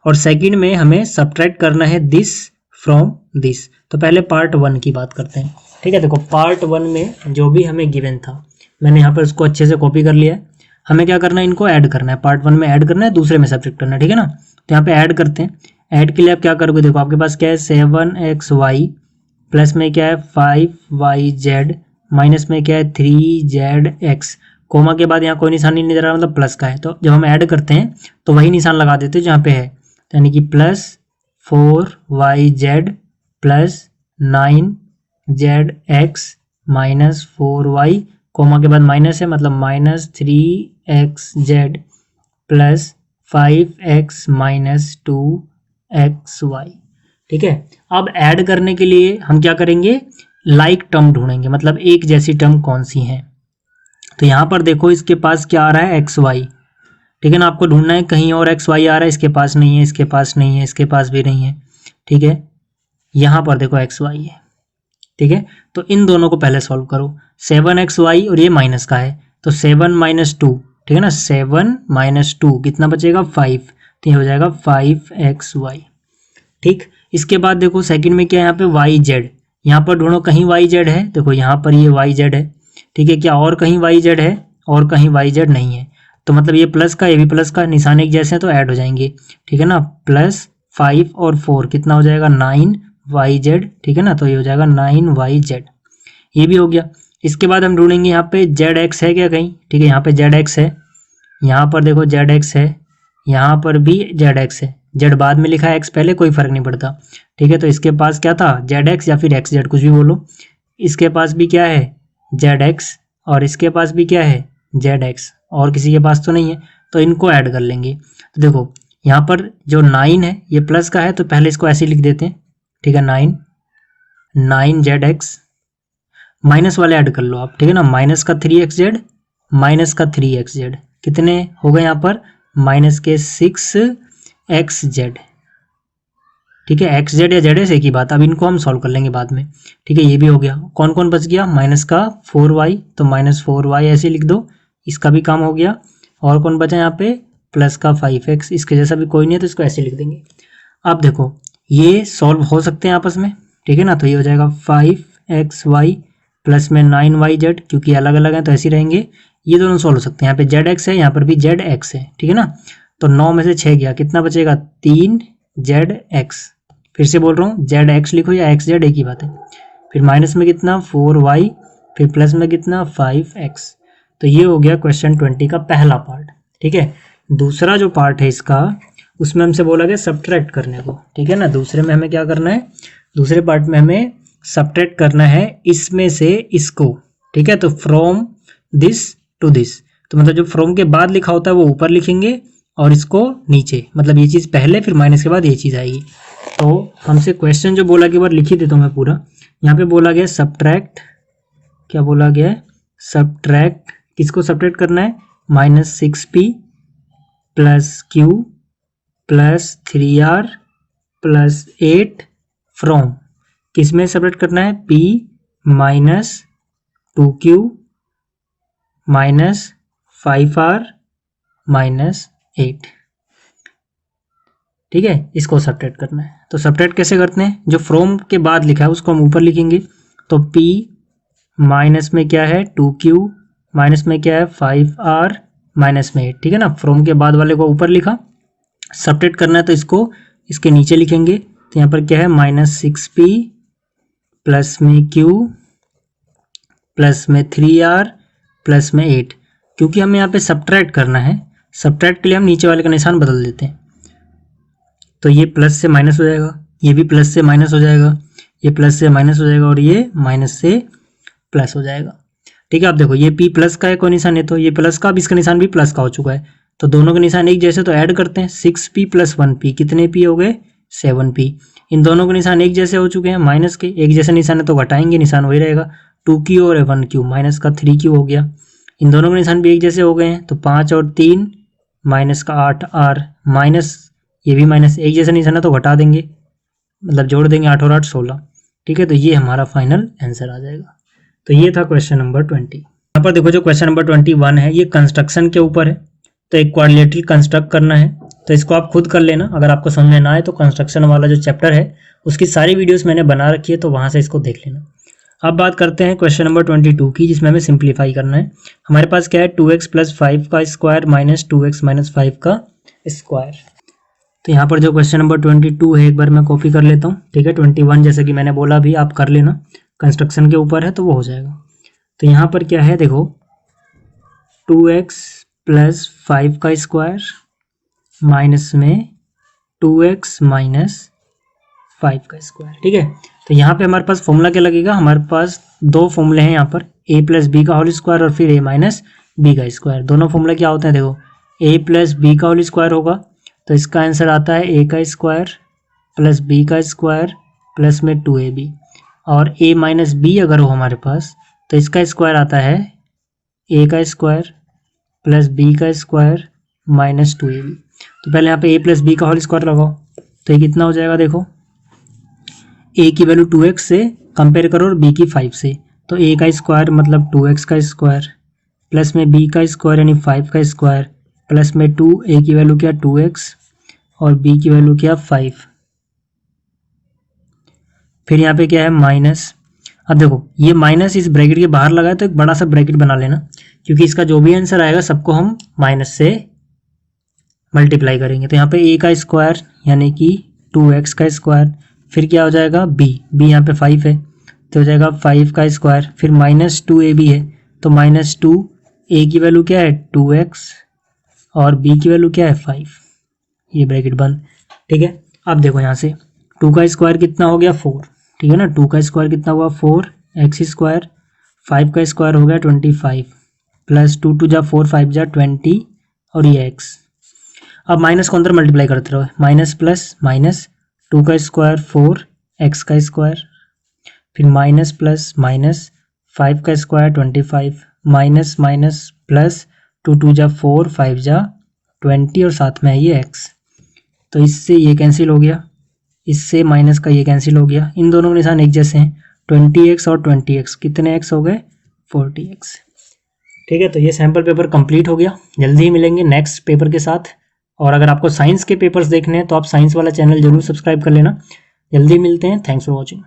और सेकंड में हमें सब्ट्रैक्ट करना है दिस फ्रॉम दिस। तो पहले पार्ट 1 की बात करते हैं, ठीक है। देखो पार्ट 1 में जो भी हमें गिवन था मैंने यहाँ पर उसको अच्छे से कॉपी कर लिया है। हमें क्या करना है, इनको ऐड करना है। पार्ट 1 में ऐड करना है, दूसरे में सब्ट्रैक्ट करना है, ठीक है ना। तो यहाँ पे ऐड करते हैं। ऐड के लिए आप क्या करोगे, देखो आपके पास क्या है 7xy प्लस में क्या है 5yz माइनस में क्या है 3zx, कोमा के बाद यहाँ कोई निशान नहीं दे रहा मतलब प्लस का है। तो जब हम ऐड करते हैं तो वही निशान लगा देते हैं जहाँ पे है, यानी कि +4yz + 9zx - 4y, कोमा के बाद माइनस है मतलब -3xz + 5x - 2xy, ठीक है। अब ऐड करने के लिए हम क्या करेंगे, लाइक टर्म ढूंढेंगे, मतलब एक जैसी टर्म कौन सी है। तो यहाँ पर देखो इसके पास क्या आ रहा है xy, ठीक है ना। आपको ढूंढना है कहीं और xy आ रहा है, इसके पास नहीं है, इसके पास नहीं है, इसके पास भी नहीं है, ठीक है। यहाँ पर देखो xy है, ठीक है। तो इन दोनों को पहले सॉल्व करो। 7xy और ये माइनस का है, तो 7 - 2, ठीक है ना। 7 - 2 कितना बचेगा 5, तो ये हो जाएगा 5xy, ठीक। इसके बाद देखो सेकंड में क्या है, यहाँ पे yz, यहाँ पर ढूंढो कहीं yz है, देखो यहाँ पर ये yz है, ठीक है। क्या और कहीं yz है, और कहीं yz नहीं है, तो मतलब ये प्लस का ये भी प्लस का, निशान एक जैसे हैं तो ऐड हो जाएंगे, ठीक है ना। +5 और 4 कितना हो जाएगा 9yz, ठीक है ना। तो ये हो जाएगा 9yz, ये भी हो गया। इसके बाद हम ढूंढेंगे यहाँ पे zx है क्या कहीं, ठीक है। यहाँ पे zx है, यहाँ पर देखो zx है, यहाँ पर भी zx है। z बाद में लिखा है, x पहले, कोई फर्क नहीं पड़ता, ठीक है। तो इसके पास क्या था zx या फिर xz, कुछ भी बोलो। इसके पास भी क्या है zx और इसके पास भी क्या है zx, और किसी के पास तो नहीं है, तो इनको ऐड कर लेंगे। तो देखो यहाँ पर जो 9 है ये प्लस का है, तो पहले इसको ऐसे लिख देते हैं, ठीक है। 9zx, माइनस वाले ऐड कर लो आप, ठीक है ना। -3xz - 3xz कितने हो गए यहाँ पर माइनस के 6xz। ठीक है, एक्स जेड या जेड एस एक ही बात, अब इनको हम सॉल्व कर लेंगे बाद में। ठीक है, ये भी हो गया। कौन कौन बच गया, माइनस का 4y, तो माइनस 4y ऐसे लिख दो, इसका भी काम हो गया। और कौन बचा यहाँ पे, प्लस का 5x, इसके जैसा भी कोई नहीं है तो इसको ऐसे लिख देंगे। अब देखो ये सॉल्व हो सकते हैं आपस में, ठीक है ना, तो ये हो जाएगा 5xy प्लस में 9yz, क्योंकि अलग अलग हैं तो ऐसे ही रहेंगे। ये दोनों सॉल्व हो सकते हैं, यहाँ पे zx है, यहाँ पर भी zx है, ठीक है ना। तो 9 में से 6 गया, कितना बचेगा, 3zx। फिर से बोल रहा हूँ, zx लिखो या xz एक ही बात है। फिर माइनस में कितना 4y, फिर प्लस में कितना 5x। तो ये हो गया क्वेश्चन 20 का पहला पार्ट। ठीक है, दूसरा जो पार्ट है इसका, उसमें हमसे बोला गया सब्ट्रैक्ट करने को। ठीक है ना, दूसरे में हमें क्या करना है, दूसरे पार्ट में हमें सब्ट्रैक्ट करना है इसमें से इसको। ठीक है, तो फ्रॉम दिस टू दिस, तो मतलब जो फ्रॉम के बाद लिखा होता है वो ऊपर लिखेंगे और इसको नीचे, मतलब ये चीज़ पहले फिर माइनस के बाद ये चीज़ आएगी। तो हमसे क्वेश्चन जो बोला कि बार लिख ही देता हूँ मैं पूरा। यहाँ पे बोला गया सब्ट्रैक्ट, क्या बोला गया है, सब्ट्रैक्ट, किसको सब्ट्रैक्ट करना है, -6p plus q plus 3r plus 8 from, किसमें सब्ट्रैक्ट करना है, p minus 2q minus 5r minus 8। ठीक है, इसको सब्ट्रैक्ट करना है। तो सब्ट्रैक्ट कैसे करते हैं, जो फ्रॉम के बाद लिखा है उसको हम ऊपर लिखेंगे। तो p माइनस में क्या है 2q, माइनस में क्या है 5r, माइनस में 8। ठीक है ना, फ्रॉम के बाद वाले को ऊपर लिखा, सब्ट्रैक्ट करना है तो इसको इसके नीचे लिखेंगे। तो यहाँ पर क्या है -6p प्लस में q प्लस में 3r प्लस में 8। क्योंकि हमें यहाँ पे सब्ट्रैक्ट करना है, सब्ट्रैक्ट के लिए हम नीचे वाले का निशान बदल देते हैं। तो ये प्लस से माइनस हो जाएगा, ये भी प्लस से माइनस हो जाएगा, ये प्लस से माइनस हो जाएगा और ये माइनस से प्लस हो जाएगा। ठीक है, आप देखो ये p प्लस का है कोई निशान है, तो ये प्लस का, अब इसका निशान भी प्लस का हो चुका है, तो दोनों के निशान एक जैसे, तो ऐड करते हैं। 6p प्लस 1p, कितने p हो गए, 7p। इन दोनों के निशान एक जैसे हो चुके हैं, माइनस के एक जैसे निशान है तो घटाएंगे, निशान वही रहेगा, 2q और 1q, माइनस का 3q हो गया। इन दोनों के निशान भी एक जैसे हो गए हैं, तो 5 और 3 माइनस का 8r, माइनस ये भी माइनस, एक जैसा निशान है तो घटा देंगे, मतलब जोड़ देंगे, 8 और 8 16। ठीक है, तो ये हमारा फाइनल आंसर आ जाएगा। तो ये था क्वेश्चन नंबर 20। यहाँ पर देखो जो क्वेश्चन नंबर 21 है ये कंस्ट्रक्शन के ऊपर है, तो एक क्वाड्रिलेटरल कंस्ट्रक्ट करना है। तो इसको आप खुद कर लेना, अगर आपको समझ में ना आए तो कंस्ट्रक्शन वाला जो चैप्टर है उसकी सारी वीडियोस मैंने बना रखी है, तो वहाँ से इसको देख लेना। अब बात करते हैं क्वेश्चन नंबर 22 की, जिसमें हमें सिंप्लीफाई करना है। हमारे पास क्या है, 2x प्लस 5 का स्क्वायर माइनस 2x माइनस 5 का स्क्वायर। तो यहाँ पर जो क्वेश्चन नंबर 22 है एक बार मैं कॉपी कर लेता हूँ। ठीक है, 21 जैसे कि मैंने बोला भी आप कर लेना, कंस्ट्रक्शन के ऊपर है तो वो हो जाएगा। तो यहाँ पर क्या है देखो, 2x प्लस 5 का स्क्वायर माइनस में 2x माइनस 5 का स्क्वायर। ठीक है, तो यहाँ पे हमारे पास फॉर्मूला क्या लगेगा, हमारे पास दो फॉर्मूले हैं यहाँ पर, a प्लस बी का होल स्क्वायर और फिर a माइनस बी का स्क्वायर। दोनों फॉर्मूला क्या होते हैं देखो, a प्लस बी का होल स्क्वायर होगा तो इसका आंसर आता है a का स्क्वायर प्लस b का स्क्वायर प्लस में 2ab, और a माइनस बी अगर हो हमारे पास तो इसका स्क्वायर आता है a का स्क्वायर प्लस b का स्क्वायर माइनस 2ab। तो पहले यहाँ पे a प्लस बी का होल स्क्वायर लगाओ, तो ये कितना हो जाएगा देखो, a की वैल्यू 2x से कंपेयर करो और b की 5 से, तो a का स्क्वायर मतलब 2x का स्क्वायर प्लस में b का स्क्वायर यानी 5 का स्क्वायर प्लस में 2, a की वैल्यू क्या 2x और b की वैल्यू क्या 5। फिर यहाँ पे क्या है माइनस। अब देखो ये माइनस इस ब्रैकेट के बाहर लगा है तो एक बड़ा सा ब्रैकेट बना लेना, क्योंकि इसका जो भी आंसर आएगा सबको हम माइनस से मल्टीप्लाई करेंगे। तो यहाँ पे a का स्क्वायर यानी कि 2x का स्क्वायर, फिर क्या हो जाएगा b यहाँ पे 5 है तो हो जाएगा 5 का स्क्वायर, फिर माइनस 2ab है तो माइनस 2, a की वैल्यू क्या है 2x और b की वैल्यू क्या है 5, ये ब्रैकेट बंद। ठीक है, अब देखो यहाँ से 2 का स्क्वायर कितना हो गया 4। ठीक है ना, 2 का स्क्वायर कितना हुआ 4 एक्स स्क्वायर, 5 का स्क्वायर हो गया 25 प्लस 2 2 जा 4 5 जा 20 और ये x। अब माइनस को अंदर मल्टीप्लाई करते रहो, माइनस प्लस माइनस 2 का स्क्वायर 4 एक्स का स्क्वायर, फिर माइनस प्लस माइनस 5 का स्क्वायर 25 माइनस माइनस प्लस 2 2 जा 4 5 जा 20 और साथ में है ये x, तो इससे ये कैंसिल हो गया, इससे माइनस का ये कैंसिल हो गया, इन दोनों के निशान एक जैसे हैं, 20x और 20x कितने x हो गए 40x। ठीक है, तो ये सैम्पल पेपर कंप्लीट हो गया। जल्दी ही मिलेंगे नेक्स्ट पेपर के साथ। और अगर आपको साइंस के पेपर्स देखने हैं तो आप साइंस वाला चैनल जरूर सब्सक्राइब कर लेना। जल्दी मिलते हैं, थैंक्स फॉर वॉचिंग।